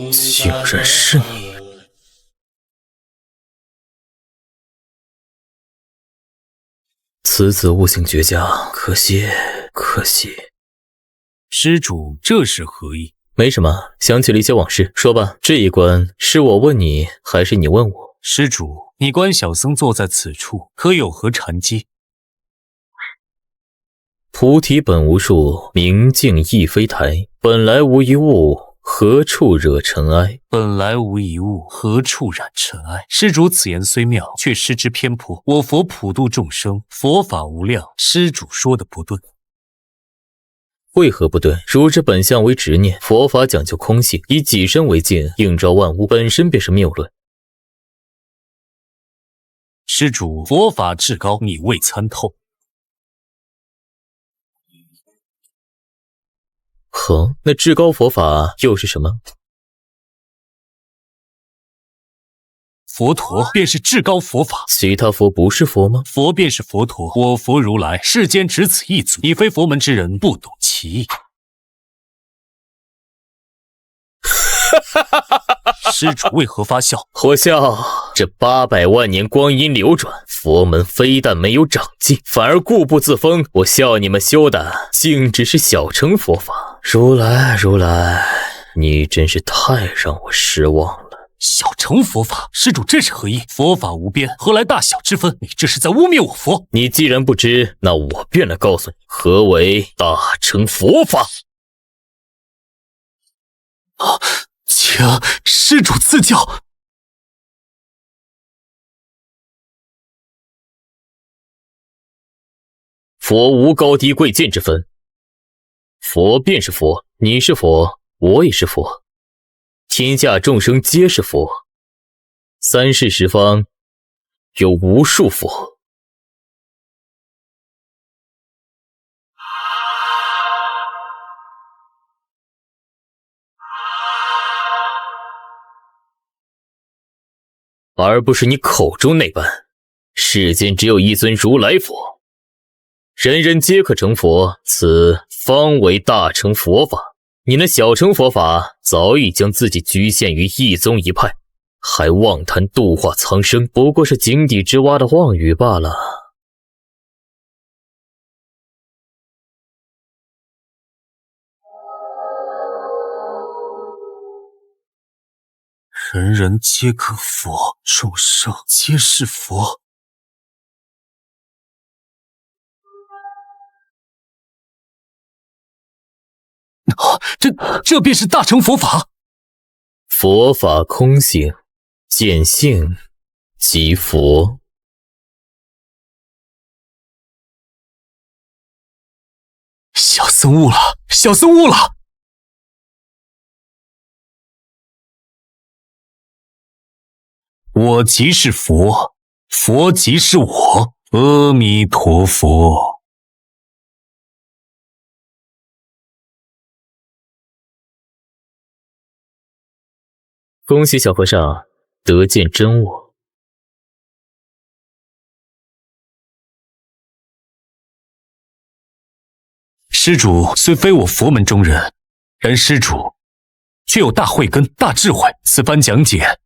竟然是你！此子悟性绝佳，可惜。施主，这是何意？没什么，想起了一些往事。说吧，这一关是我问你，还是你问我？施主，你观小僧坐在此处，可有何禅机？菩提本无树，明镜亦非台。本来无一物，何处惹尘埃？本来无一物，何处染尘埃？施主此言虽妙，却失之偏颇。我佛普度众生，佛法无量，施主说的不对。为何不对？如之本相为执念，佛法讲究空性，以己身为镜，映照万物，本身便是谬论。施主，佛法至高，你未参透。呵，那至高佛法又是什么？佛陀便是至高佛法，其他佛不是佛吗？佛便是佛陀，我佛如来，世间只此一尊。你非佛门之人，不懂其意。施主为何发笑？火笑，这800万年光阴流转，佛门非但没有长进，反而固步自封。我笑你们修的竟只是小乘佛法。如来，你真是太让我失望了。小乘佛法，施主这是何意？佛法无边，何来大小之分？你这是在污蔑我佛。你既然不知，那我便来告诉你，何为大乘佛法。请施主赐教。佛无高低贵贱之分，佛便是佛，你是佛，我也是佛，天下众生皆是佛，三世十方有无数佛。而不是你口中那般，世间只有一尊如来佛，人人皆可成佛，此方为大乘佛法。你那小乘佛法早已将自己局限于一宗一派，还妄谈度化苍生，不过是井底之蛙的妄语罢了。人人皆可佛，众生皆是佛。这便是大乘佛法。佛法空性，见性即佛。小僧悟了，小僧悟了。我即是佛，佛即是我。阿弥陀佛。恭喜小和尚得见真我。施主虽非我佛门中人，然施主却有大慧根、大智慧，此番讲解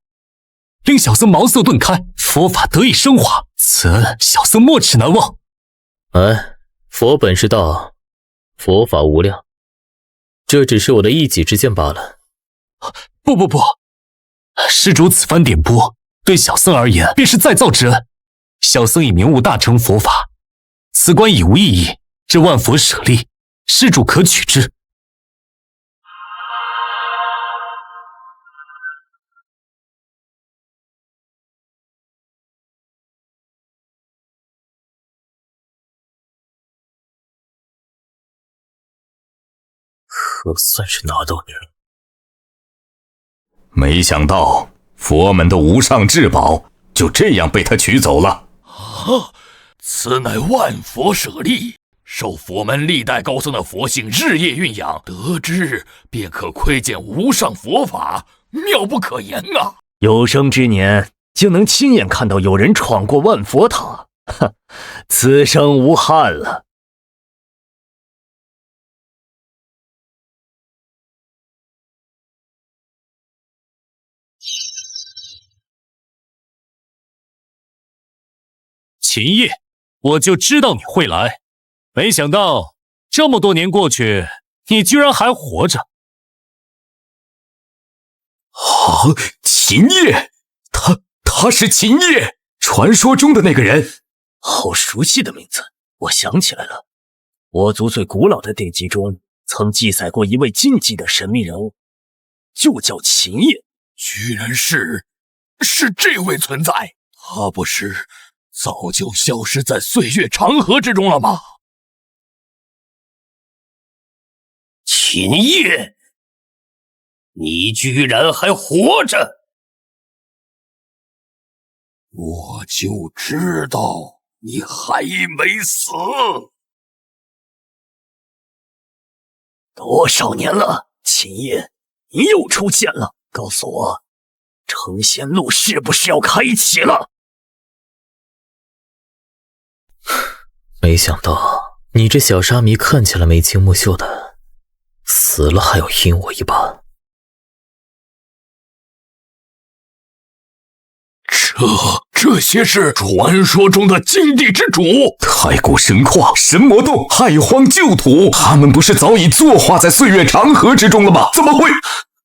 令小僧茅塞顿开，佛法得以升华，此恩小僧没齿难忘。佛本是道，佛法无量，这只是我的一己之见罢了。不，施主此番点拨，对小僧而言便是再造之恩。小僧已明悟大乘佛法，此观已无异议，这万佛舍利，施主可取之。可算是拿到你了。没想到佛门的无上至宝就这样被他取走了。此乃万佛舍利，受佛门历代高僧的佛性日夜蕴养，得之便可窥见无上佛法，妙不可言啊！有生之年竟能亲眼看到有人闯过万佛塔，此生无憾了。秦叶，我就知道你会来，没想到这么多年过去，你居然还活着。秦叶，他是秦叶，传说中的那个人。好熟悉的名字，我想起来了，我族最古老的典籍中曾记载过一位禁忌的神秘人物，就叫秦叶。居然是这位存在，他不是早就消失在岁月长河之中了吗？秦叶，你居然还活着！我就知道你还没死。多少年了，秦叶，你又出现了，告诉我，成仙路是不是要开启了？没想到你这小沙弥看起来眉清目秀的，死了还要阴我一把。这些是传说中的禁地之主，太古神矿、神魔洞、太荒旧土，他们不是早已作化在岁月长河之中了吗？怎么会？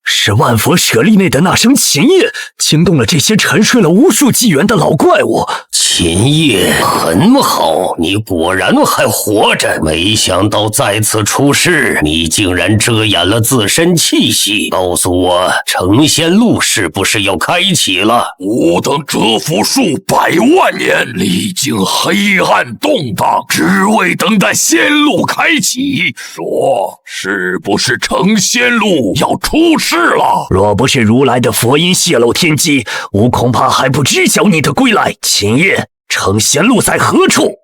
是万佛舍利内的那声琴叶惊动了这些沉睡了无数纪元的老怪物。琴叶很好，你果然还活着。没想到再次出世，你竟然遮掩了自身气息。告诉我，成仙路是不是要开启了？吾等蛰伏数百万年，历经黑暗动荡，只为等待仙路开启。说是不是成仙路要出世了？若不是如来的佛音泄露天机，吾恐怕还不知晓你的归来。秦叶，成仙路在何处？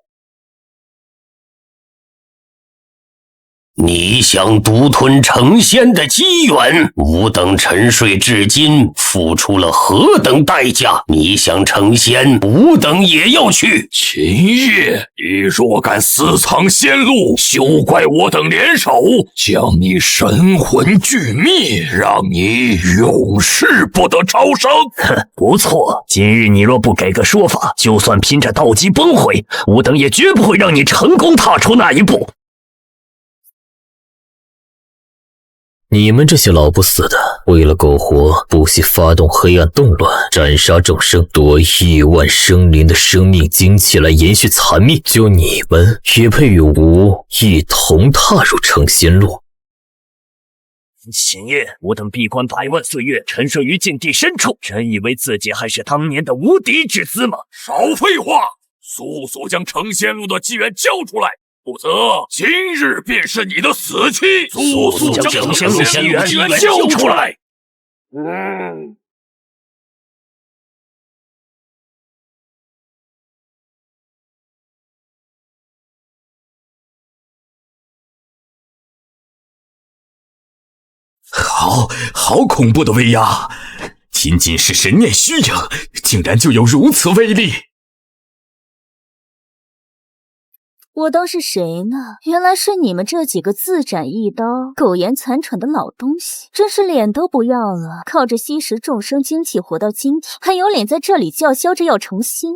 你想独吞成仙的机缘，吾等沉睡至今，付出了何等代价？你想成仙，吾等也要去。秦叶，你若敢私藏仙路，休怪我等联手，将你神魂俱灭，让你永世不得超生。哼，不错，今日你若不给个说法，就算拼着道基崩毁，吾等也绝不会让你成功踏出那一步。你们这些老不死的，为了苟活，不惜发动黑暗动乱，斩杀众生，夺亿万生灵的生命精气来延续残命。就你们也配与吾一同踏入成仙路？秦叶，吾等闭关百万岁月，沉睡于禁地深处，真以为自己还是当年的无敌之姿吗？少废话，速速将成仙路的机缘交出来！否则，今日便是你的死期！速速将成仙路机缘交出来！好恐怖的威压！仅仅是神念虚影，竟然就有如此威力！我当是谁呢？原来是你们这几个自斩一刀、苟延残喘的老东西，真是脸都不要了！靠着吸食众生精气活到今天，还有脸在这里叫嚣着要成仙？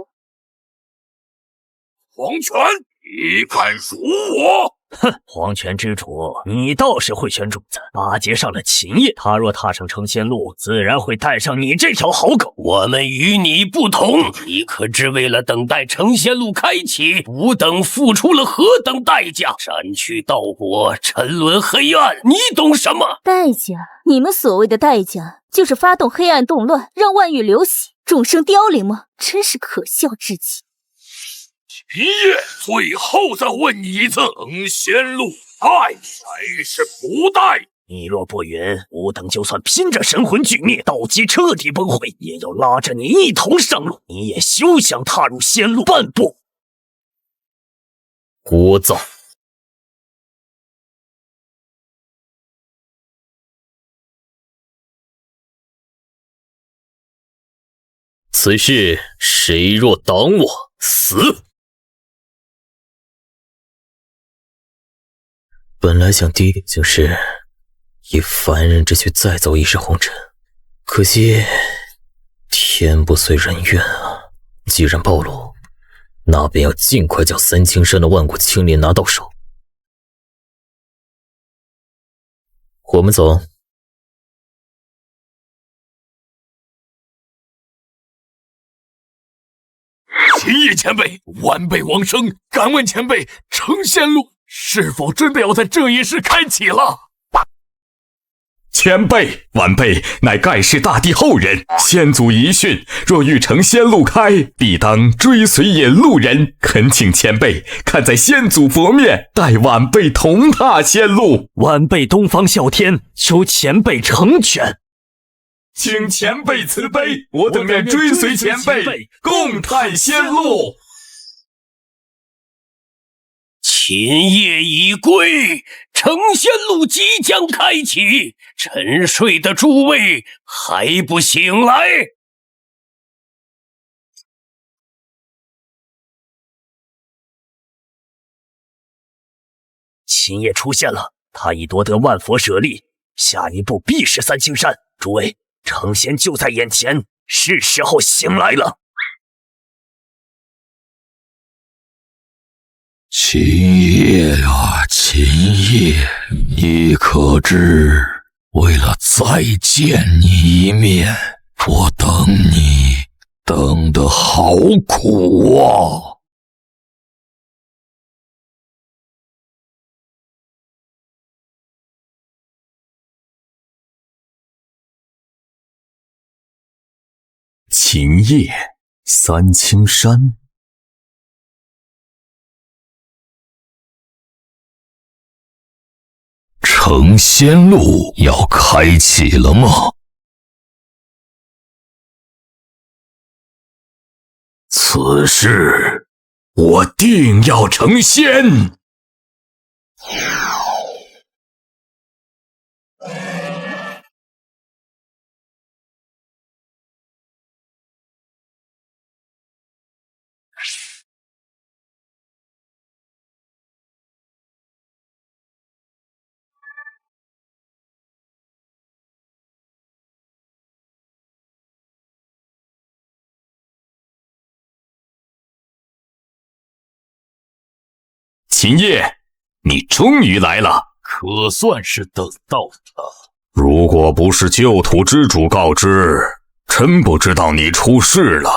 黄泉，你敢辱我？哼，黄泉之主，你倒是会选主子。巴结上了秦叶，他若踏上成仙路，自然会带上你这条好狗。我们与你不同，你可知为了等待成仙路开启，吾等付出了何等代价？斩去道果，沉沦黑暗，你懂什么？代价？你们所谓的代价，就是发动黑暗动乱，让万域流血，众生凋零吗？真是可笑至极。秦叶，最后再问你一次，成仙路带还是不带？你若不允，吾等就算拼着神魂俱灭，道基彻底崩毁，也要拉着你一同上路。你也休想踏入仙路半步。聒噪！此事谁若挡我，死！本来想第一件事以凡人之躯再走一世红尘，可惜天不遂人愿啊！既然暴露，那便要尽快将三清山的万古青莲拿到手。我们走。秦叶前辈，晚辈王生，敢问前辈，成仙路是否真的要在这一世开启了？前辈，晚辈乃盖世大帝后人，先祖遗训，若欲成仙路开，必当追随引路人。恳请前辈看在先祖佛面，带晚辈同踏仙路。晚辈东方啸天，求前辈成全。请前辈慈悲，我等愿追随前辈，共探仙路。秦叶已归，成仙路即将开启，沉睡的诸位还不醒来？秦业出现了，他已夺得万佛舍利，下一步必是三清山。诸位，成仙就在眼前，是时候醒来了。秦业啊，秦业，你可知，为了再见你一面，我等你等得好苦啊！秦业，三清山。成仙路要开启了吗？此事我定要成仙！秦业，你终于来了，可算是等到了。如果不是旧土之主告知，真不知道你出事了。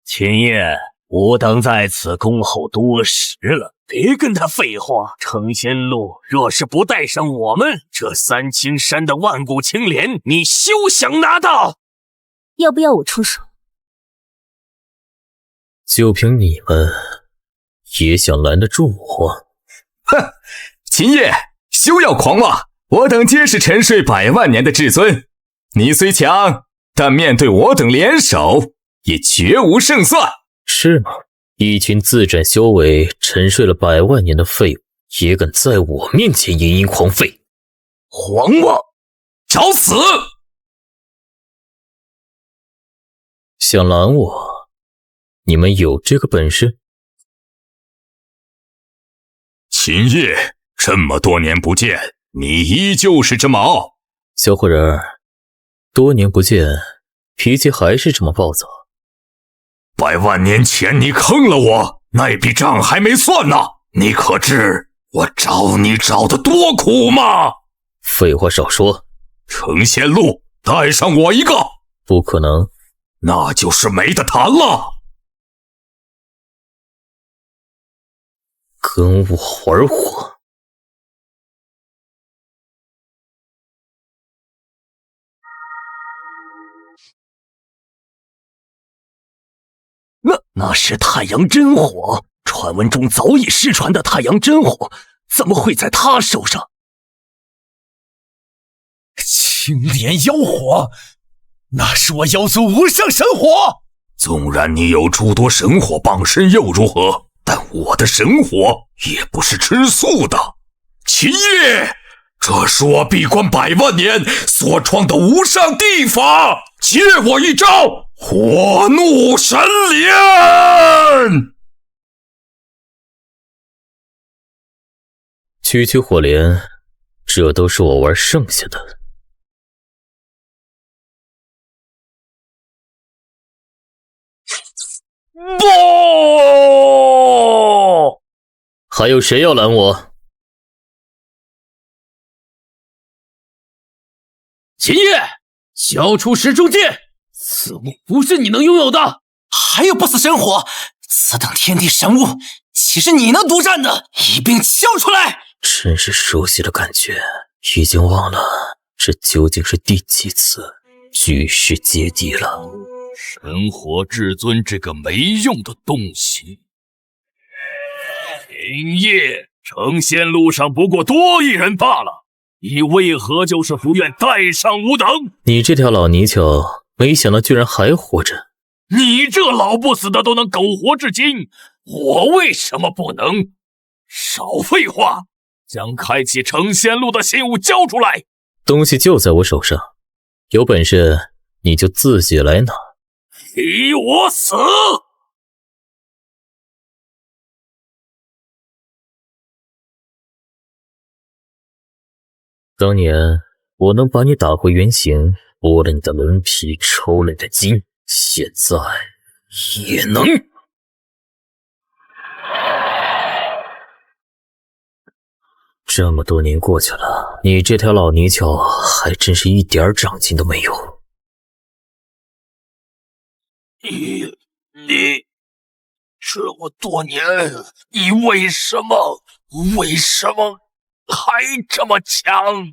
秦业，吾等在此恭候多时了，别跟他废话。成仙路若是不带上我们这三清山的万古青莲，你休想拿到。要不要我出手？就凭你们，也想拦得住我？哼，秦业，休要狂妄！我等皆是沉睡百万年的至尊，你虽强，但面对我等联手，也绝无胜算。是吗？一群自斩修为、沉睡了百万年的废物，也敢在我面前嘤嘤狂吠？狂妄！找死！想拦我，你们有这个本事？秦业，这么多年不见，你依旧是这么傲。小伙人儿，多年不见，脾气还是这么暴躁。百万年前你坑了我，那笔账还没算呢。你可知我找你找得多苦吗？废话少说，成仙路带上我一个。不可能，那就是没得谈了。跟我玩火？那是太阳真火，传闻中早已失传的太阳真火，怎么会在他手上？青莲妖火，那是我妖族无上神火。纵然你有诸多神火傍身又如何？但我的神火也不是吃素的。秦业，这是我闭关百万年所创的无上地法，借我一招火怒神莲。区区火莲，这都是我玩剩下的。不！还有谁要拦我？秦业，交出石中剑，此物不是你能拥有的。还有不死神火，此等天地神物，岂是你能独占的？一并交出来！真是熟悉的感觉，已经忘了这究竟是第几次举世皆敌了。神火至尊这个没用的东西。秦业，成仙路上不过多一人罢了，你为何就是不愿带上吾等？你这条老泥鳅，没想到居然还活着。你这老不死的都能苟活至今，我为什么不能？少废话，将开启成仙路的信物交出来。东西就在我手上，有本事你就自己来拿。替我死！当年我能把你打回原形，剥了你的轮皮，抽了你的筋，现在也能。这么多年过去了，你这条老泥鳅还真是一点长进都没有。你这么多年，你为什么还这么强？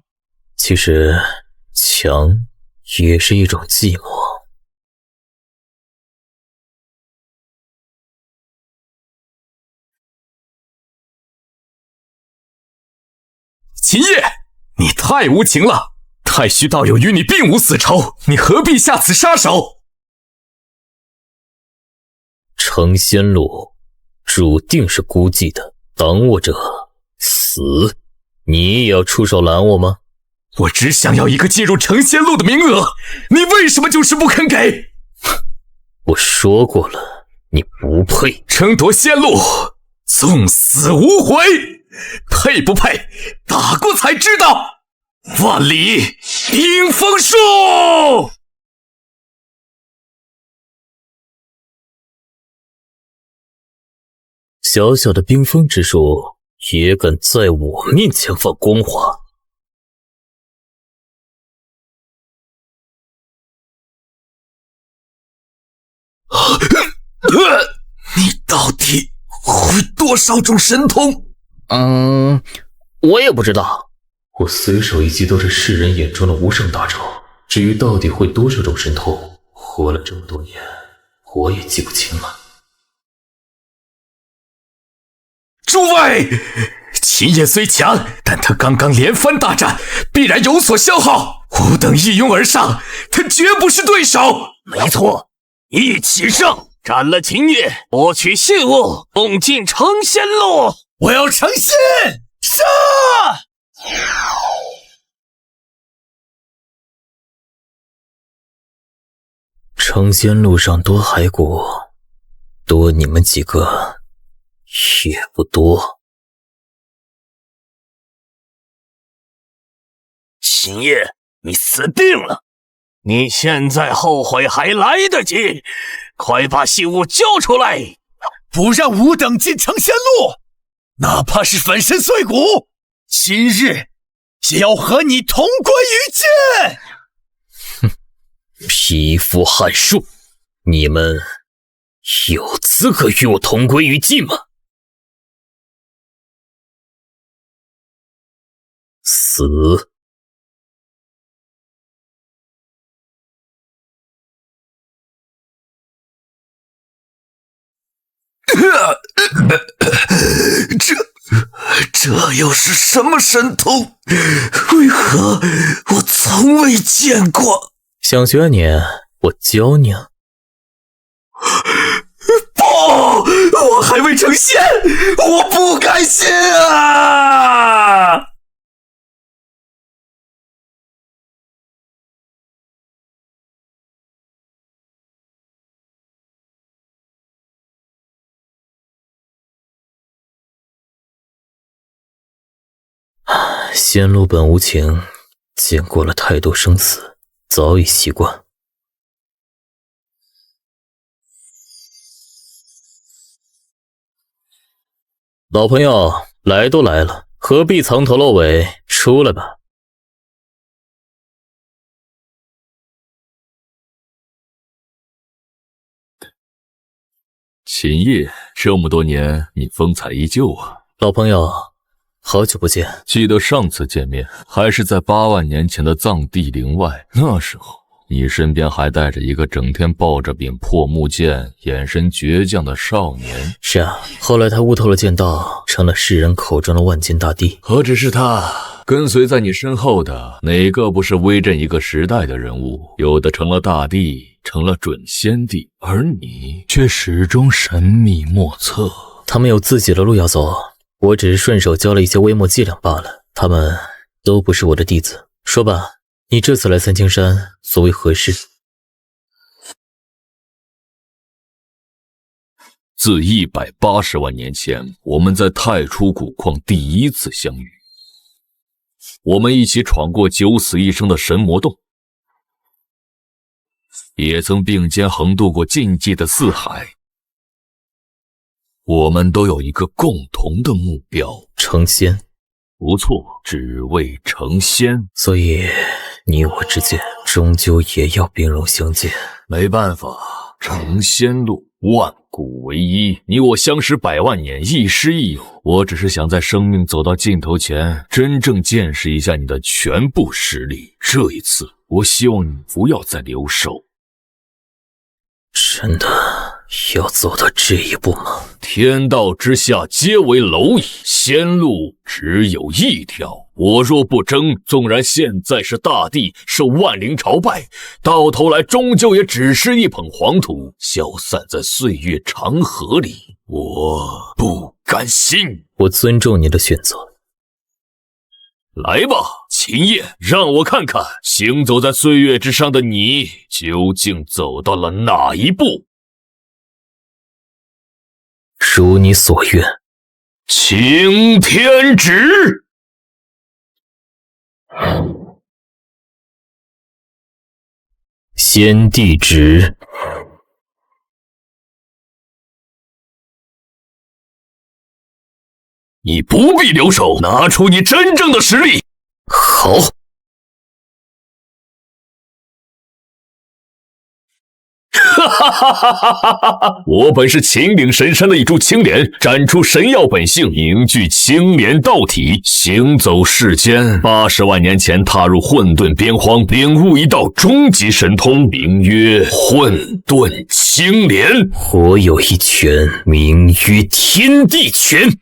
其实强也是一种寂寞。秦叶，你太无情了！太虚道友与你并无死仇，你何必下此杀手？成仙路注定是孤寂的，挡我者死。你也要出手拦我吗？我只想要一个进入成仙路的名额，你为什么就是不肯给？我说过了，你不配争夺仙路，纵死无悔。配不配，打过才知道。万里冰封术！小小的冰封之术，也敢在我面前放光华？你到底会多少种神通？我也不知道。我随手一击都是世人眼中的无上大招，至于到底会多少种神通，活了这么多年，我也记不清了。诸位，秦叶虽强，但他刚刚连番大战，必然有所消耗。吾等一拥而上，他绝不是对手。没错，一起上，斩了秦叶，夺取信物，共进成仙路。我要成仙！杀！成仙路上多骸骨，多你们几个也不多。秦叶，你死定了！你现在后悔还来得及，快把信物交出来，不让吾等进成仙路，哪怕是粉身碎骨，今日也要和你同归于尽！匹夫撼树，你们有资格与我同归于尽吗？死！这又是什么神通？为何我从未见过？想学你，我教你啊！不，我还未成仙，我不甘心啊！仙路本无情，见过了太多生死，早已习惯。老朋友，来都来了，何必藏头露尾？出来吧。秦叶，这么多年你风采依旧啊。老朋友，好久不见。记得上次见面还是在8万年前的藏地陵外，那时候你身边还带着一个整天抱着柄破木剑、眼神倔强的少年。是啊，后来他悟透了剑道，成了世人口中的万剑大帝。何止是他，跟随在你身后的哪个不是威震一个时代的人物？有的成了大帝，成了准仙帝，而你却始终神秘莫测。他们有自己的路要走，我只是顺手教了一些微末伎俩罢了。他们都不是我的弟子。说吧，你这次来三清山，所为何事？自180万年前，我们在太初古矿第一次相遇。我们一起闯过九死一生的神魔洞，也曾并肩横渡过禁忌的四海。我们都有一个共同的目标，成仙。不错，只为成仙。所以你我之间终究也要兵戎相见。没办法，成仙路万古唯一，你我相识100万年，亦师亦友。我只是想在生命走到尽头前，真正见识一下你的全部实力。这一次，我希望你不要再留手。真的要走到这一步吗？天道之下皆为蝼蚁，仙路只有一条。我若不争，纵然现在是大帝，受万灵朝拜，到头来终究也只是一捧黄土，消散在岁月长河里。我不甘心。我尊重你的选择。来吧，秦叶，让我看看行走在岁月之上的你究竟走到了哪一步。如你所愿。擎天旨。先帝旨。你不必留手，拿出你真正的实力。好。我本是秦岭神山的一株青莲，展出神药本性，凝聚青莲道体，行走世间。80万年前踏入混沌边荒，领悟一道终极神通，名曰混沌青莲。我有一拳，名曰天地拳。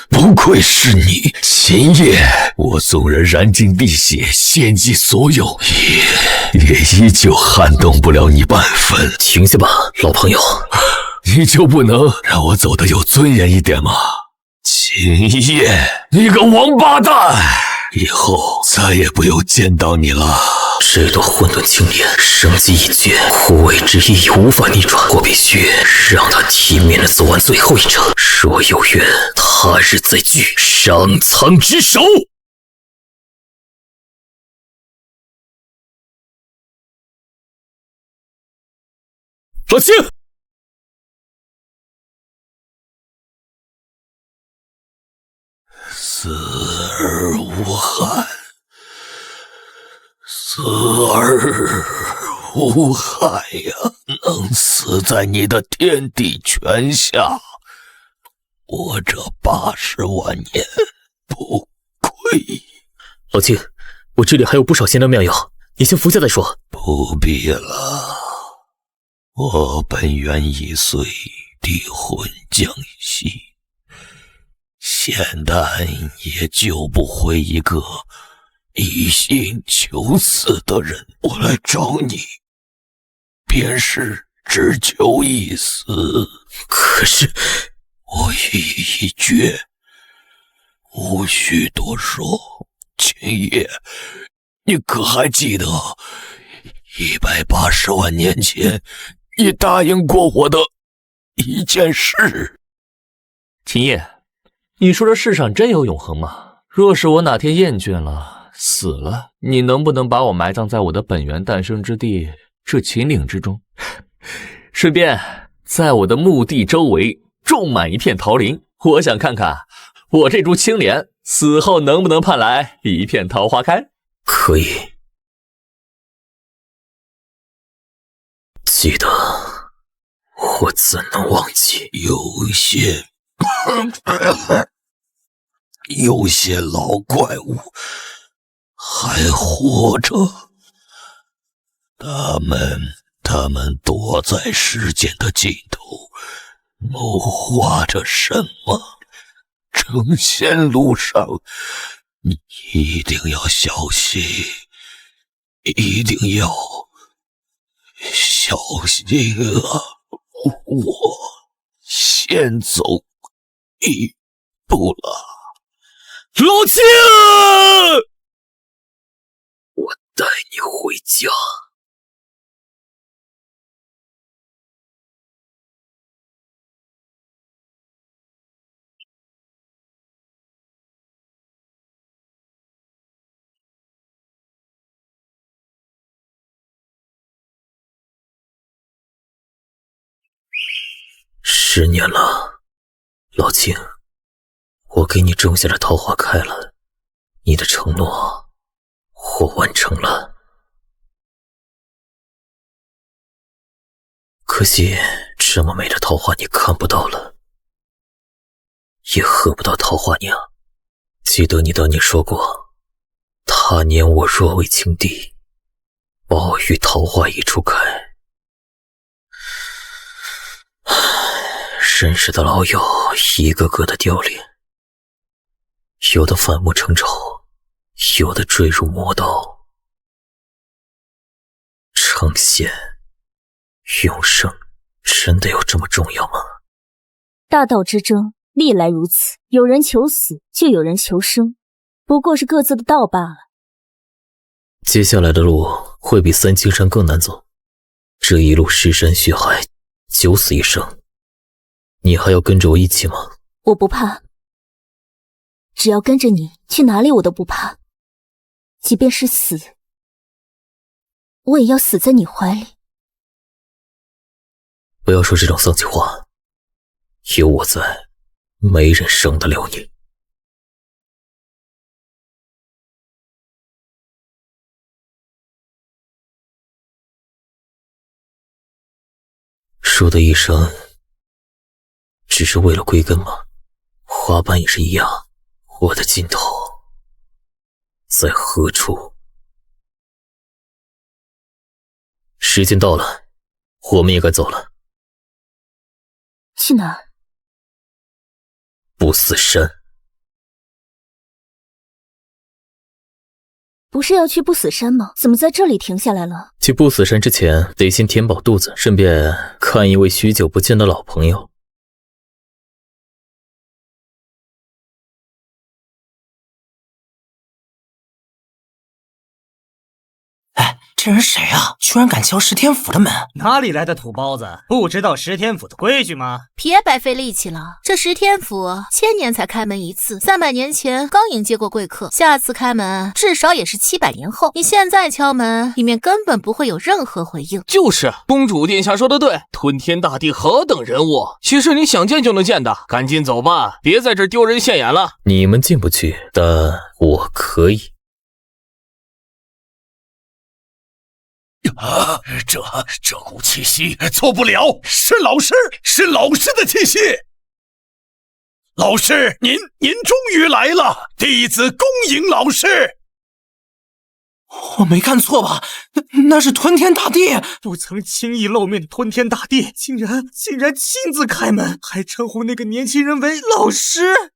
不愧是你，秦叶！我纵然燃尽地血，献祭所有，也依旧撼动不了你半分。停下吧，老朋友。你就不能让我走得有尊严一点吗？秦叶，你个王八蛋！以后再也不用见到你了。这朵混沌青莲生机已绝，枯萎之意已无法逆转，我必须让他体面的走完最后一程。若有缘，他日再聚，上苍之手。老青，死而无憾，死而无害呀！能死在你的天地拳下，我这80万年不亏。老青，我这里还有不少仙丹妙药，你先服下再说。不必了，我本元已碎，地魂将息，仙丹也救不回一个一心求死的人。我来找你，便是只求一死。可是我意已决，无需多说。秦叶，你可还记得180万年前你答应过我的一件事？秦叶，你说这世上真有永恒吗？若是我哪天厌倦了，死了，你能不能把我埋葬在我的本源诞生之地这秦岭之中？顺便在我的墓地周围种满一片桃林，我想看看我这株青莲死后能不能盼来一片桃花开。可以。记得，我怎能忘记？有些老怪物还活着，他们躲在时间的尽头，谋划着什么？成仙路上，你一定要小心，一定要小心啊！我先走一步了。老青，我带你回家。10年了，老金，我给你种下的桃花开了，你的承诺我完成了。可惜这么美的桃花你看不到了，也喝不到桃花酿。记得你当年说过，他年我若为青帝，宝玉桃花一初开。认识的老友一个个的凋零，有的反目成仇，有的坠入魔道。成仙永生真的有这么重要吗？大道之争历来如此，有人求死，就有人求生，不过是各自的道罢了。接下来的路会比三清山更难走，这一路尸山血海，九死一生，你还要跟着我一起吗？我不怕，只要跟着你去哪里我都不怕，即便是死，我也要死在你怀里。不要说这种丧气话，有我在，没人伤得了你。说的一生只是为了归根吗？花瓣也是一样，我的尽头在何处？时间到了，我们也该走了。去哪儿？不死山。不是要去不死山吗？怎么在这里停下来了？去不死山之前，得先填饱肚子，顺便看一位许久不见的老朋友。哎，这人谁啊？居然敢敲石天府的门！哪里来的土包子？不知道石天府的规矩吗？别白费力气了，这石天府1000年才开门一次，300年前刚迎接过贵客，下次开门至少也是700年后。你现在敲门，里面根本不会有任何回应。就是公主殿下说的对，吞天大帝何等人物，岂是你想见就能见的？赶紧走吧，别在这丢人现眼了。你们进不去，但我可以。啊，这股气息错不了，是老师的气息。老师，您终于来了，弟子恭迎老师。我没看错吧？那是吞天大帝！不曾轻易露面的吞天大帝，竟然亲自开门，还称呼那个年轻人为老师。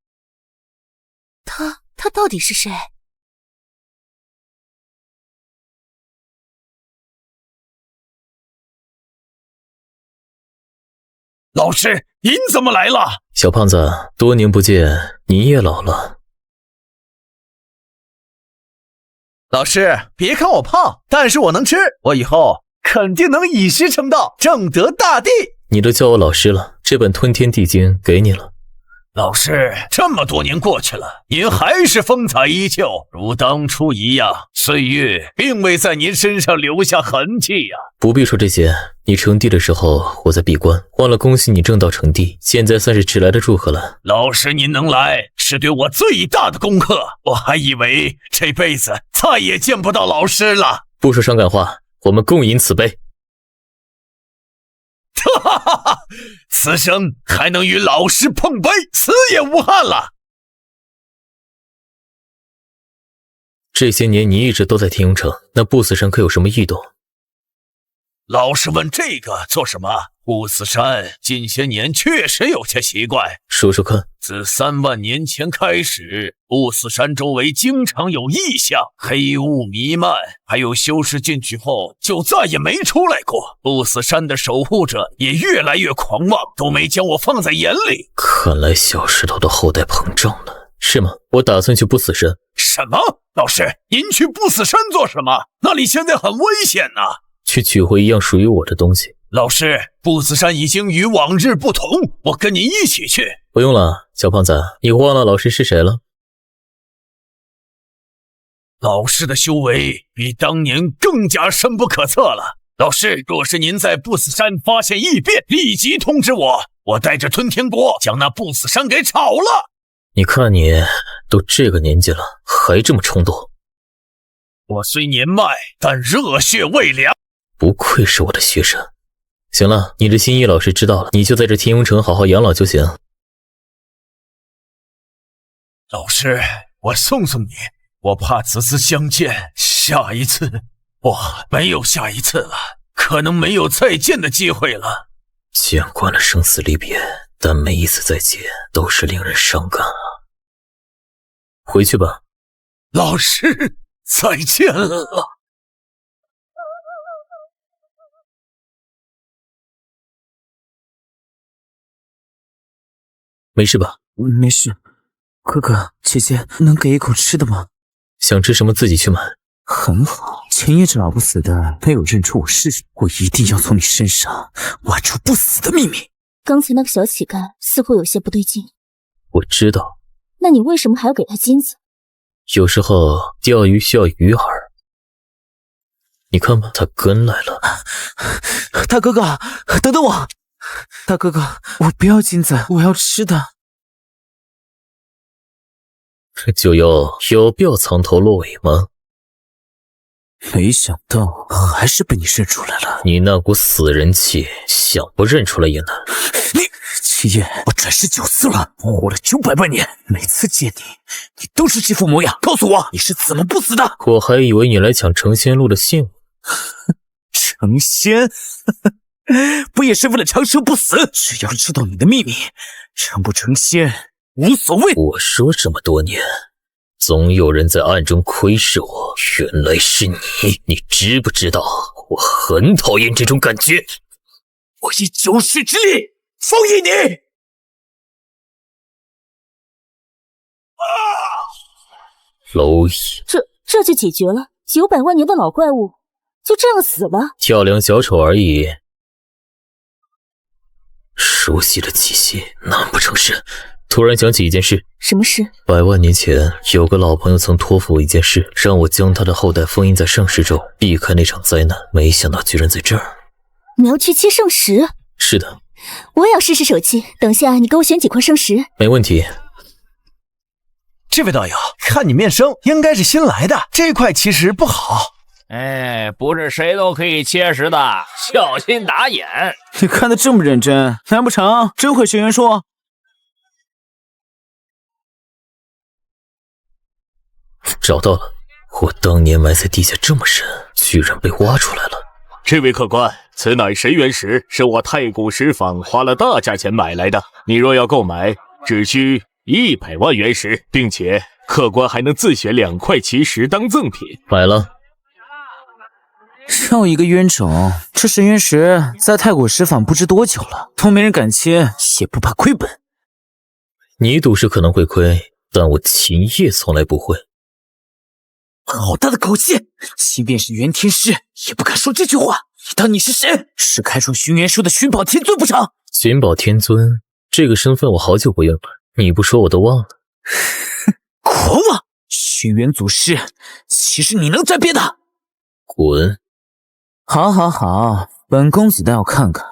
他到底是谁？老师，您怎么来了？小胖子，多年不见，你也老了。老师，别看我胖，但是我能吃，我以后肯定能以师成道，正得大地。你都叫我老师了，这本《吞天地经》给你了。老师，这么多年过去了，您还是风采依旧，如当初一样，岁月并未在您身上留下痕迹呀。不必说这些，你成帝的时候我在闭关，忘了恭喜你正道成帝，现在算是迟来的祝贺了。老师您能来，是对我最大的功课，我还以为这辈子再也见不到老师了。不说伤感话，我们共饮此杯。哈哈哈！此生还能与老师碰杯，死也无憾了。这些年你一直都在天庸城，那不死山可有什么异动？老师问这个做什么？不死山近些年确实有些奇怪。说说看。自3万年前开始，不死山周围经常有异象，黑雾弥漫，还有修士进去后就再也没出来过。不死山的守护者也越来越狂妄，都没将我放在眼里。看来小石头的后代膨胀了，是吗？我打算去不死山。什么？老师，您去不死山做什么？那里现在很危险啊！去取回一样属于我的东西。老师，不死山已经与往日不同，我跟您一起去。不用了，小胖子，你忘了老师是谁了？老师的修为比当年更加深不可测了。老师，若是您在不死山发现异变，立即通知我，我带着吞天国将那不死山给炒了。你看你都这个年纪了，还这么冲动。我虽年迈，但热血未凉。不愧是我的学生。行了，你的心意老师知道了，你就在这天雍城好好养老就行。老师，我送送你，我怕此次相见，下一次不，没有下一次了，可能没有再见的机会了。见惯了生死离别，但每一次再见都是令人伤感啊。回去吧。老师，再见了。没事吧？没事。哥哥，姐姐能给一口吃的吗？想吃什么自己去买。很好，前夜这老不死的没有认出我是谁，我一定要从你身上挖出不死的秘密。刚才那个小乞丐似乎有些不对劲。我知道。那你为什么还要给他金子？有时候钓鱼需要鱼饵。你看吧，他跟来了。大哥哥，等等我。大哥哥，我不要金子，我要吃的。就有必要藏头露尾吗？没想到还是被你认出来了。你那股死人气，想不认出来也难。你七夜，我转世9次了，活了900万年，每次见你，你都是这副模样。告诉我，你是怎么不死的？我还以为你来抢成仙路的信物。成仙？不也是为了长生不死？只要知道你的秘密，成不成仙无所谓。我说这么多年，总有人在暗中窥视我，原来是你。你知不知道，我很讨厌这种感觉。我以9世之力封印你。蝼蚁，这就解决了？900万年的老怪物就这样死了？跳梁小丑而已。熟悉的气息，难不成是？突然想起一件事。什么事？100万年前，有个老朋友曾托付我一件事，让我将他的后代封印在圣石中，避开那场灾难。没想到居然在这儿。你要去切圣石？是的。我也要试试手气。等下你给我选几块圣石。没问题。这位道友，看你面生，应该是新来的，这块其实不好。哎，不是谁都可以切石的，小心打眼。你看得这么认真，难不成真会学元术？找到了，我当年埋在地下这么深，居然被挖出来了。这位客官，此乃神元石，是我太古石坊花了大价钱买来的。你若要购买，只需100万元石，并且客官还能自选2块奇石当赠品。买了。又一个冤种！这神元石在太古石坊不知多久了，都没人敢切，也不怕亏本。你赌石可能会亏，但我秦叶从来不会。好大的口气！即便是元天师也不敢说这句话。你当你是谁？是开创寻元术的寻宝天尊不成？寻宝天尊这个身份我好久不用了，你不说我都忘了。狂妄！寻元祖师，其实你能沾边的？滚！好，好，好，本公子倒要看看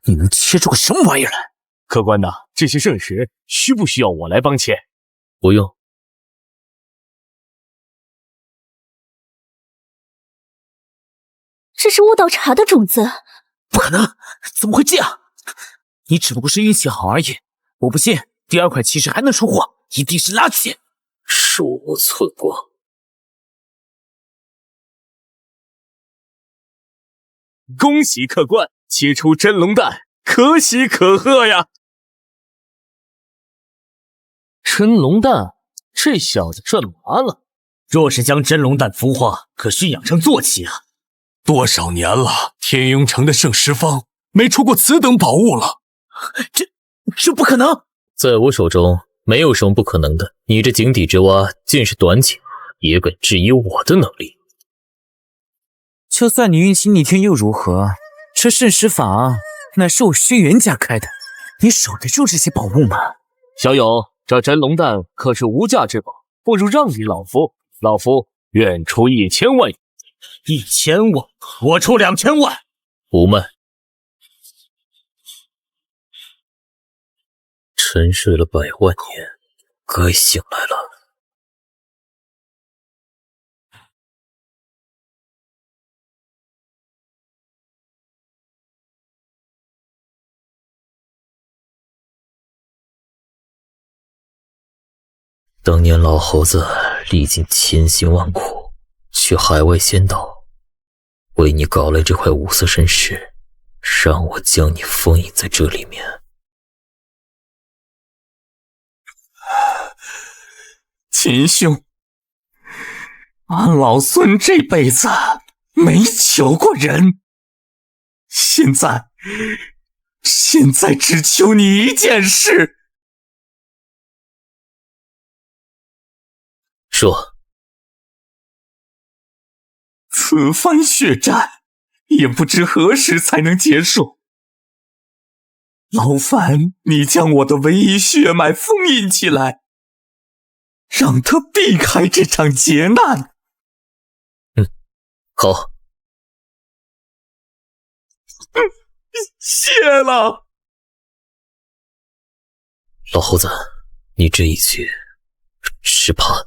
你能切出个什么玩意儿来。客官呐，这些圣石需不需要我来帮切？不用。这是悟道茶的种子。不可能，怎么会这样？你只不过是运气好而已。我不信第2块奇石还能出货，一定是垃圾。手无寸光。恭喜客官切出真龙蛋，可喜可贺呀！真龙蛋，这小子赚麻了。若是将真龙蛋孵化，可驯养成坐骑啊！多少年了，天雍城的圣石坊没出过此等宝物了。这不可能！在我手中没有什么不可能的。你这井底之蛙见识短浅，也敢质疑我的能力？就算你运气逆天又如何？这圣石坊乃是我轩辕家开的，你守得住这些宝物吗？小友，这真龙蛋可是无价之宝，不如让给老夫，老夫愿出1000万元。1000万，我出2000万。不卖。沉睡了100万年，该醒来了。当年老猴子历尽千辛万苦，去海外仙岛，为你搞来这块五色神石，让我将你封印在这里面。秦兄，俺老孙这辈子没求过人，现在只求你一件事。说，此番血战也不知何时才能结束，劳烦你将我的唯一血脉封印起来，让他避开这场劫难。好。谢了。老猴子，你这一去是怕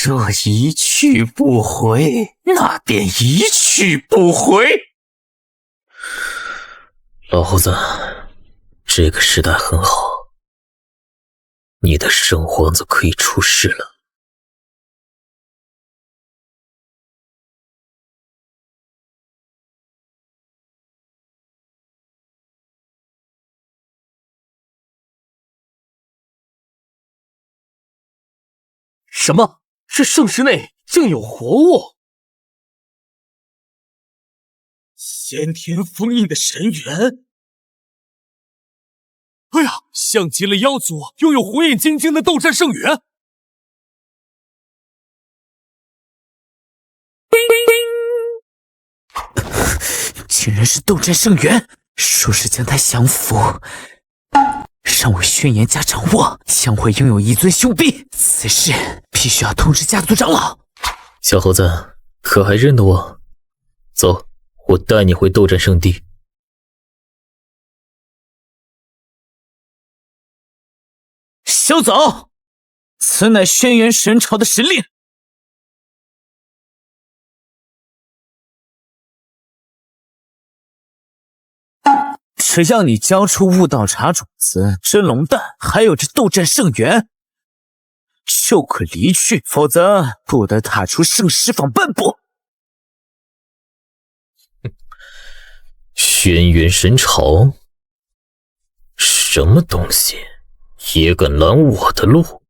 若一去不回，那便一去不回。老猴子，这个时代很好，你的圣皇子可以出世了。什么？这圣石内竟有活物？先天封印的神元！哎呀，像极了妖族拥有火眼金睛的斗战圣元。竟然是斗战圣元！说是将他降服，让我轩辕家掌握，将会拥有一尊兄臂。此事必须要通知家族长老。小猴子，可还认得我？走，我带你回斗战圣地。休走！此乃轩辕神朝的神令。只要你交出悟道茶种子、真龙蛋，还有这斗战圣元，就可离去，否则不得踏出圣石坊半步。轩辕神朝，什么东西也敢拦我的路？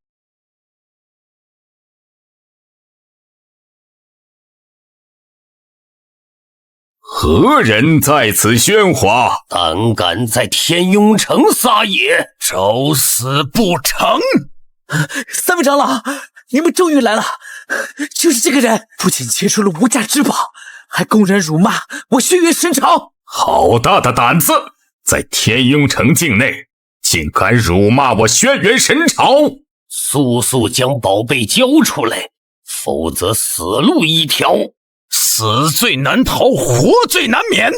何人在此喧哗？胆敢在天雍城撒野，找死不成！三位长老，你们终于来了！就是这个人，不仅劫出了无价之宝，还公然辱骂我轩辕神朝。好大的胆子，在天雍城境内竟敢辱骂我轩辕神朝！速速将宝贝交出来，否则死路一条。死罪难逃，活罪难免。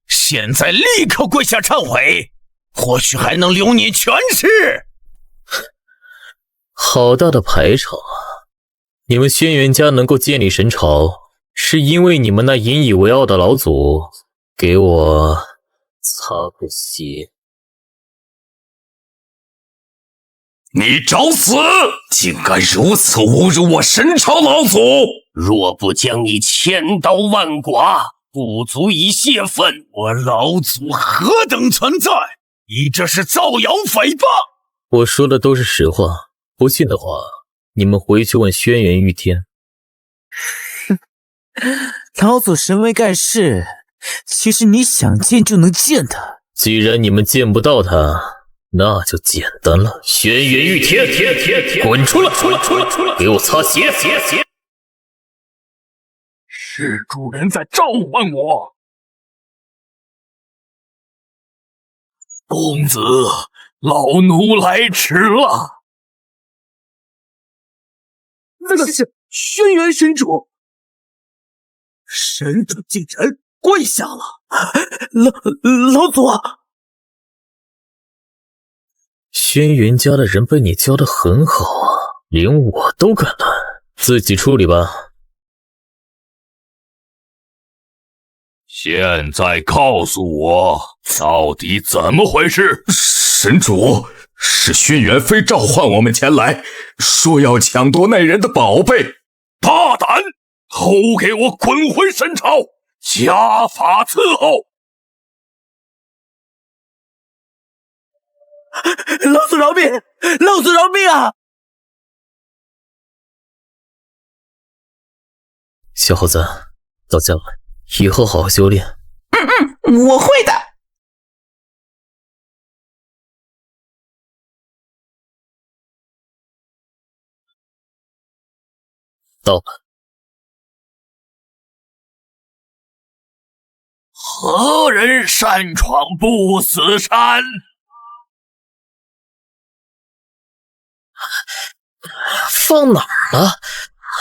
现在立刻跪下忏悔，或许还能留你全尸。好大的排场啊！你们轩辕家能够建立神朝，是因为你们那引以为傲的老祖给我擦过鞋。你找死！竟敢如此侮辱我神朝老祖！若不将你千刀万剐，不足以泄愤。我老祖何等存在？你这是造谣诽谤！我说的都是实话，不信的话，你们回去问轩辕玉天。老祖神威盖世，其实你想见就能见的。既然你们见不到他，那就简单了。轩辕玉天，滚出来！给我擦鞋！是主人在召唤我。公子，老奴来迟了。那是轩辕神主，神主竟然跪下了！老祖。轩辕家的人被你教得很好啊，连我都敢乱，自己处理吧。现在告诉我，到底怎么回事？神主，是轩辕妃召唤我们前来，说要抢夺那人的宝贝。大胆！都给我滚回神朝，家法伺候！老祖饶命！老祖饶命啊！小猴子，到家了，以后好好修炼。我会的。到了。何人擅闯不死山？放哪儿了？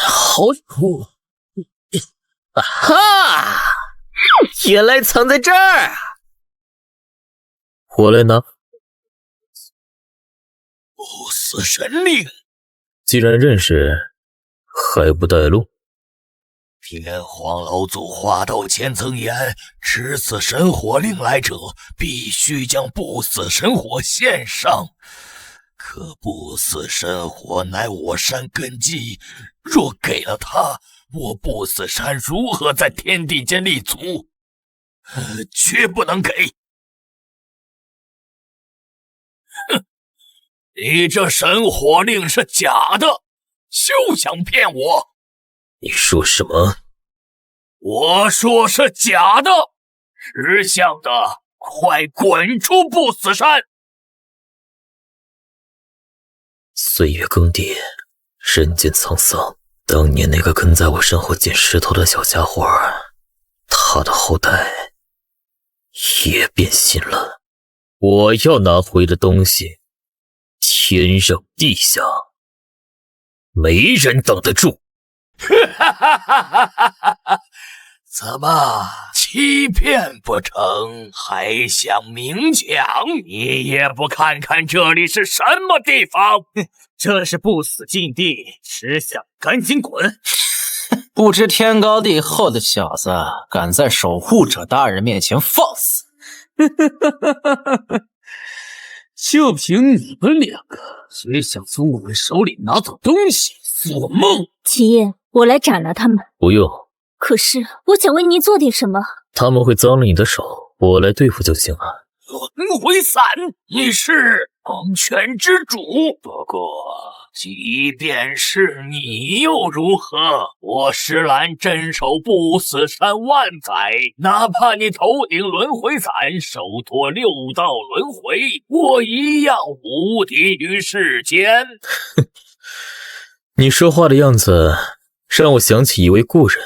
好哈！原来藏在这儿。我来拿。不死神令。既然认识，还不带路？天皇老祖话到前曾言，持此神火令来者，必须将不死神火献上。可不死神火乃我山根基，若给了他，我不死山如何在天地间立足？绝不能给！哼，你这神火令是假的，休想骗我！你说什么？我说是假的，识相的，快滚出不死山！岁月更迭，人间沧桑。当年那个跟在我身后捡石头的小家伙，他的后代也变心了。我要拿回的东西，天上地下，没人挡得住。怎么欺骗不成，还想明抢？你也不看看这里是什么地方？这是不死禁地，识相赶紧滚！不知天高地厚的小子，敢在守护者大人面前放肆！就凭你们两个，谁想从我们手里拿走东西？做梦！秦叶，我来斩了他们。不用。可是我想为你做点什么。他们会脏了你的手，我来对付就行了。轮回伞，你是黄泉之主，不过即便是你又如何？我石兰镇守不死山万载，哪怕你头顶轮回伞，手托六道轮回，我一样无敌于世间。你说话的样子让我想起一位故人。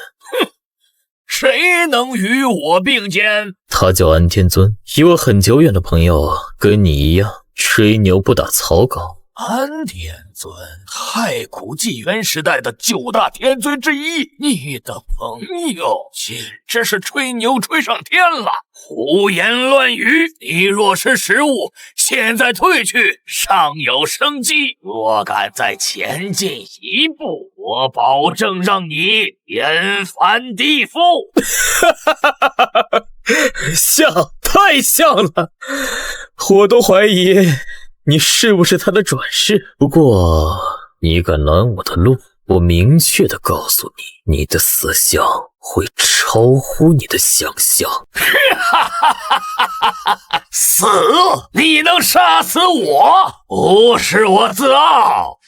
谁能与我并肩？他叫安天尊，一位很久远的朋友，跟你一样吹牛不打草稿。安天尊，太古纪元时代的9大天尊之一，你的朋友简直是吹牛吹上天了，胡言乱语！你若是失误，现在退去，尚有生机；若敢再前进一步，我保证让你天翻地覆！像，太像了，我都怀疑你是不是他的转世？不过你敢拦我的路，我明确的告诉你，你的死相会超乎你的想象。死！你能杀死我？不是我自傲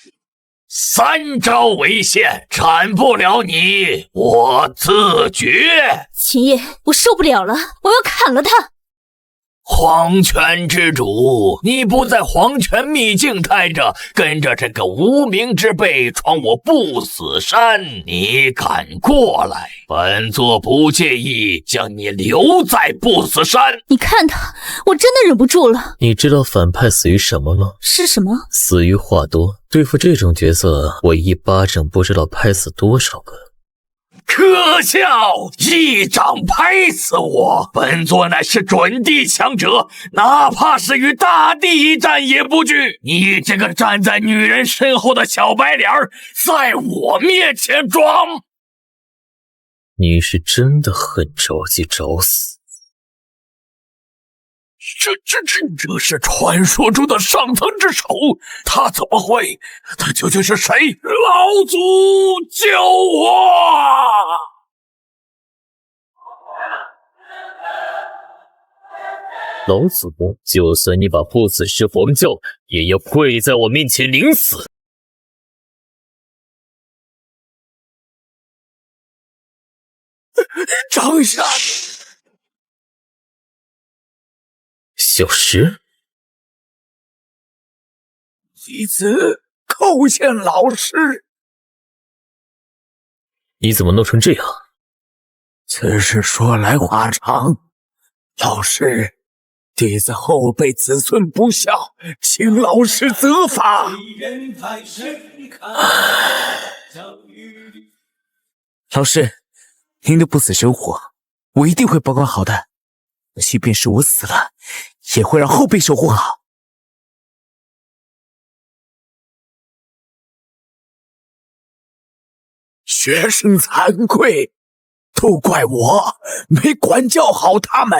，3招为限，斩不了你，我自绝。秦叶，我受不了了，我要砍了他！黄泉之主，你不在黄泉秘境待着，跟着这个无名之辈闯我不死山，你敢过来？本座不介意将你留在不死山。你看他，我真的忍不住了。你知道反派死于什么吗？是什么？死于话多。对付这种角色，我一巴掌不知道拍死多少个。可笑！一掌拍死我！本座乃是准地强者，哪怕是与大地一战也不惧。你这个站在女人身后的小白脸儿，在我面前装！你是真的很着急找死。这是传说中的上层之首，他怎么会？他究竟是谁？老祖救我！老祖，就算你把不死石黄教，也要跪在我面前领死。掌下，小石，弟子叩见老师。你怎么弄成这样？此事说来话长，老师，弟子后辈子孙不孝，请老师责罚。老师，您的不死神火，我一定会保管好的。即便是我死了，也会让后辈守护好。学生惭愧，都怪我没管教好他们。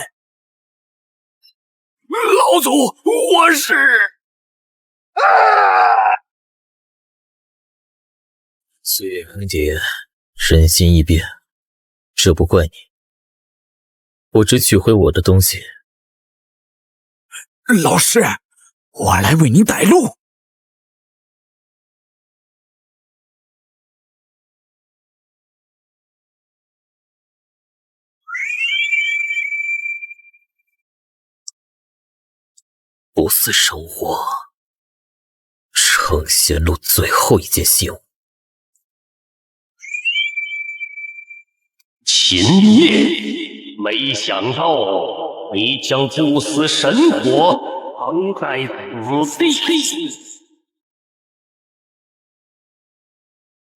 老祖，我是……雪恒姐，人心易变，这不怪你。我只取回我的东西。老师，我来为您带路。不死神火，成仙路最后一件信物。秦业，没想到你将不死神火藏在此地。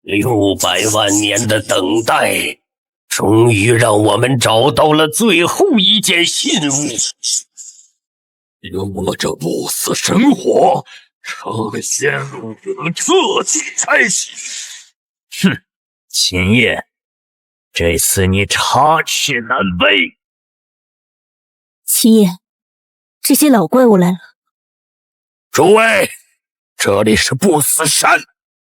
600万年的等待，终于让我们找到了最后一件信物。有了这不死神火，成仙路能彻底开启。哼，秦业，这次你插翅难飞。秦爷，这些老怪物来了。诸位，这里是不死山，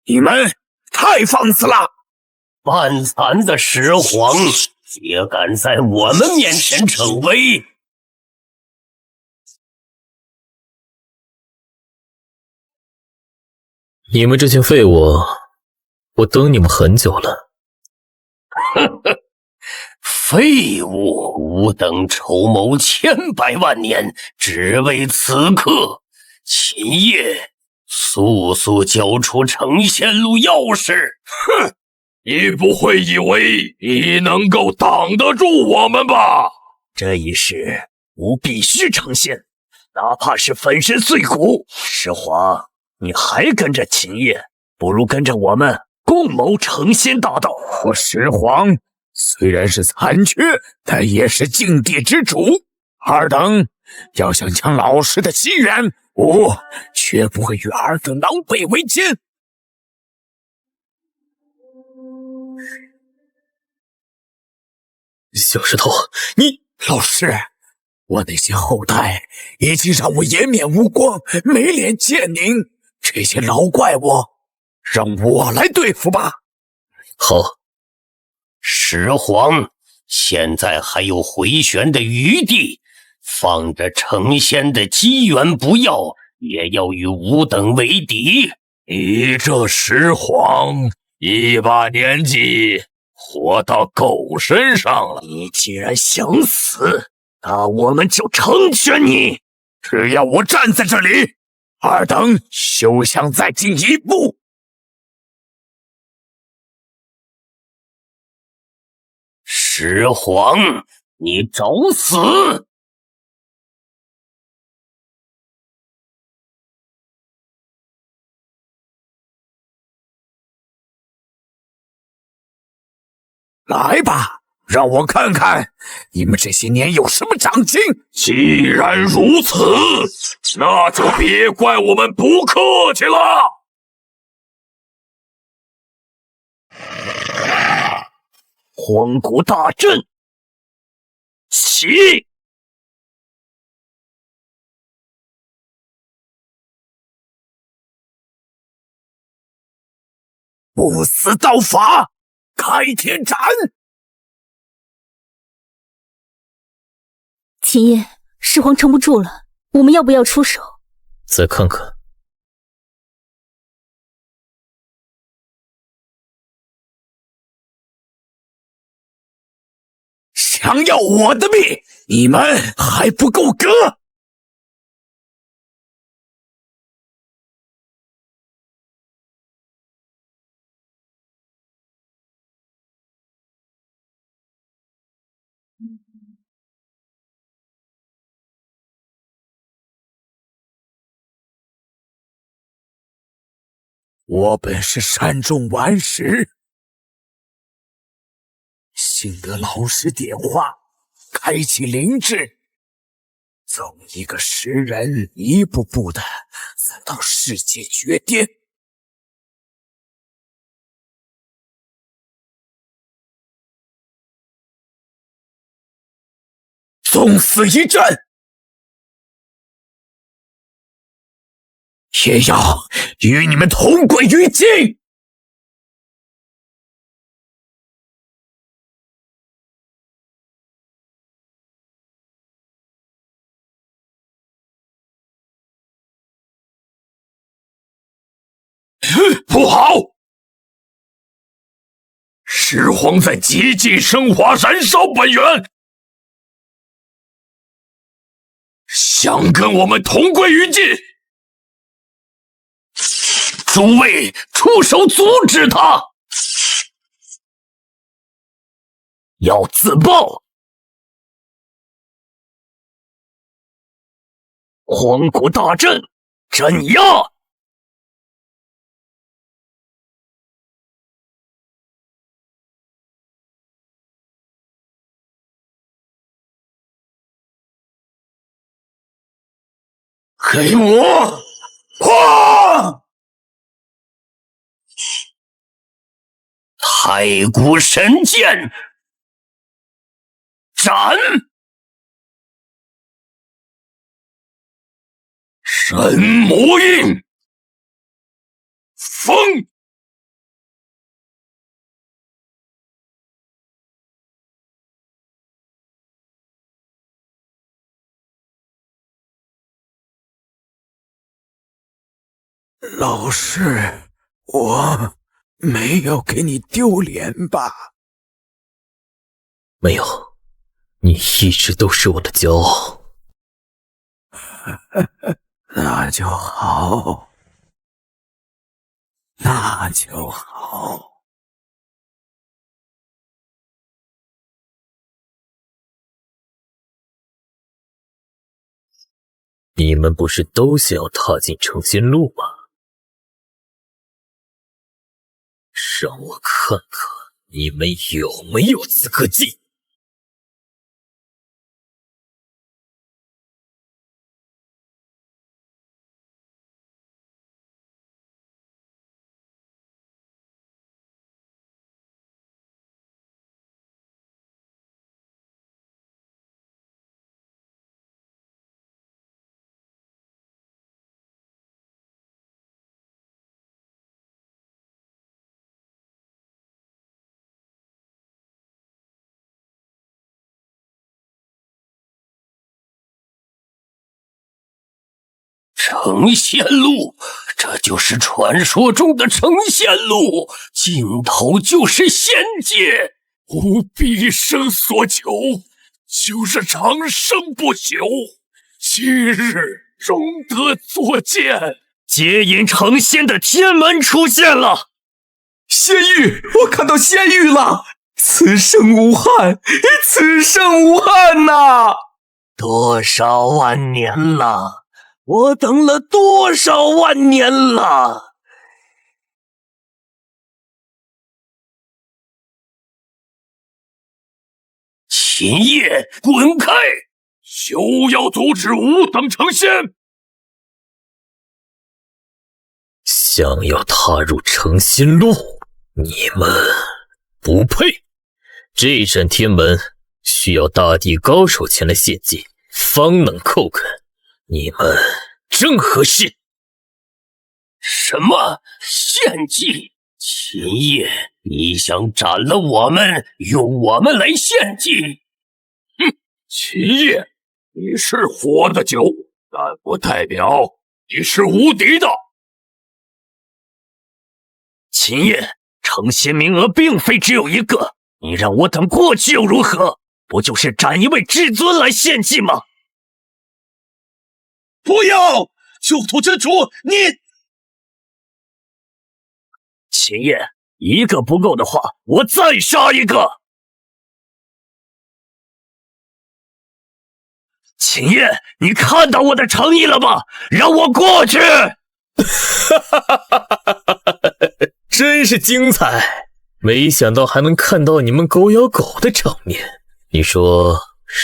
你们太放肆了！半残的石皇也敢在我们面前逞威！你们这群废物，我等你们很久了。呵呵，废物！吾等筹谋千百万年，只为此刻。秦业，速速交出成仙路钥匙！哼，你不会以为你能够挡得住我们吧？这一世，吾必须成仙，哪怕是粉身碎骨。石皇，你还跟着秦业，不如跟着我们共谋成仙大道。我石皇虽然是残缺，但也是境地之主。二等要想抢老师的心愿，我绝不会与二等狼狈为奸。小石头，你老师，我那些后代已经让我颜面无光，没脸见您。这些老怪物，让我来对付吧。好。石皇，现在还有回旋的余地，放着成仙的机缘不要，也要与吾等为敌。你这石皇一把年纪，活到狗身上了。你既然想死，那我们就成全你。只要我站在这里，二等休想再进一步。石皇，你找死！来吧，让我看看你们这些年有什么长进。既然如此，那就别怪我们不客气了。荒古大阵，起！不死道法，开天斩！秦叶，始皇撑不住了，我们要不要出手？再看看。想要我的命，你们还不够格！我本是善终顽石，幸得老师点化，开启灵智，从一个石人一步步的走到世界绝巅。纵死一战，也要与你们同归于尽！不好！始皇在极尽升华燃烧本源，想跟我们同归于尽。诸位出手阻止他！要自爆！荒古大阵，镇压！给我破！太古神剑，斩！神魔印，封！老师，我没有给你丢脸吧？没有，你一直都是我的骄傲。那就好，那就好。你们不是都想要踏进成仙路吗？让我看看你们有没有资格进！成仙路，这就是传说中的成仙路，尽头就是仙界。吾毕生所求，就是长生不朽。今日终得作见，接引成仙的天门出现了！仙域，我看到仙域了！此生无憾，此生无憾呐！多少万年了，我等了多少万年了！秦业，滚开！休要阻止吾等成仙！想要踏入成仙路，你们不配。这扇天门需要大地高手前来献祭，方能叩肯。你们正合适。什么献祭？秦业，你想斩了我们，用我们来献祭？哼，秦业，你是活的久，但不代表你是无敌的。秦业，成仙名额并非只有一个，你让我等过去又如何？不就是斩一位至尊来献祭吗？不要！旧土之主，你……秦业，一个不够的话，我再杀一个。秦业，你看到我的诚意了吗？让我过去！真是精彩！没想到还能看到你们狗咬狗的场面。你说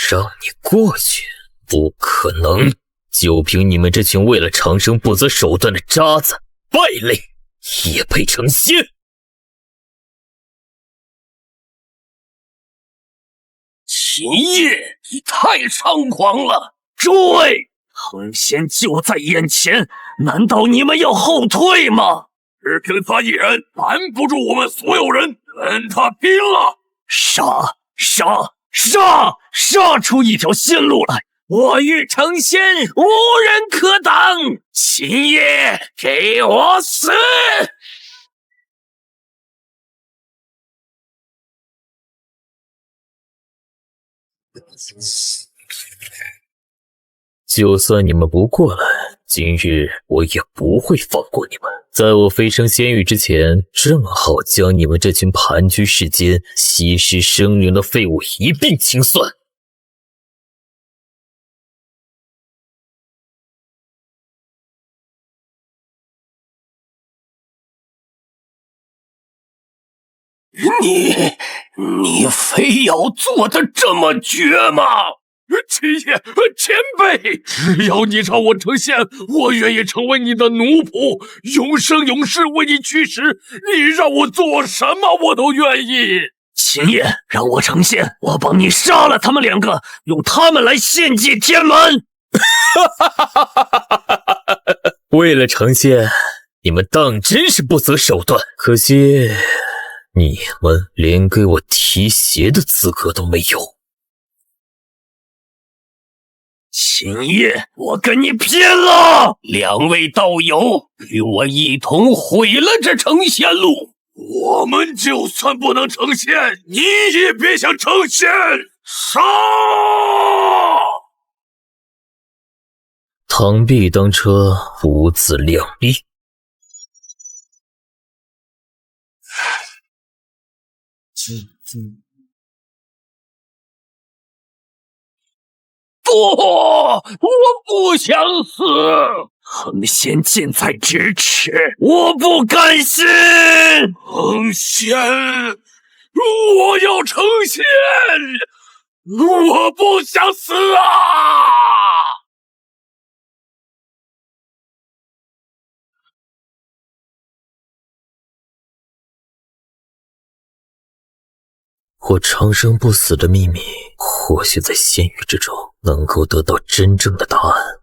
让你过去，不可能！就凭你们这群为了长生不择手段的渣子、败类，也配成仙？秦业，你太猖狂了！诸位，成仙就在眼前，难道你们要后退吗？只凭他一人拦不住我们所有人，跟他拼了！杀出一条新路来！我欲成仙，无人可挡！秦业，给我死！就算你们不过来，今日我也不会放过你们。在我飞升仙域之前，正好将你们这群盘踞世间、稀释生灵的废物一并清算。你非要做的这么绝吗？秦业，前辈，只要你让我成仙，我愿意成为你的奴仆，永生永世为你驱使。你让我做什么，我都愿意。秦业，让我成仙，我帮你杀了他们两个，用他们来献祭天门。为了成仙，你们当真是不择手段。可惜，你们连给我提鞋的资格都没有。秦业，我跟你拼了！两位道友，与我一同毁了这成仙路。我们就算不能成仙，你也别想成仙！杀！螳臂当车，五子两立。不，我不想死。成仙近在咫尺，我不甘心。成仙，我要成仙，我不想死啊！我长生不死的秘密，或许在仙域之中能够得到真正的答案。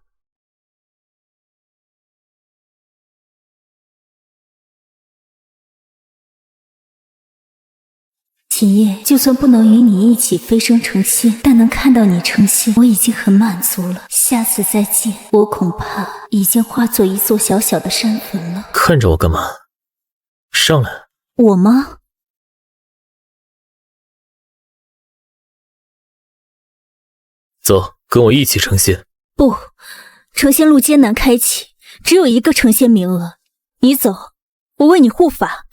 秦业，就算不能与你一起飞升成仙，但能看到你成仙，我已经很满足了。下次再见，我恐怕已经化作一座小小的山坟了。看着我干嘛？上来！我吗？走，跟我一起成仙。不，成仙路艰难开启，只有一个成仙名额。你走，我为你护法。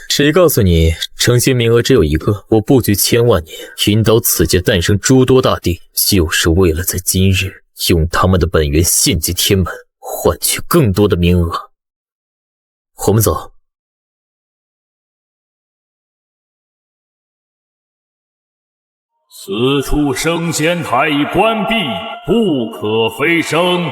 谁告诉你成仙名额只有一个？我布局千万年，引导此界诞生诸多大帝，就是为了在今日用他们的本源献祭天门，换取更多的名额。我们走。此处升仙台已关闭，不可飞升。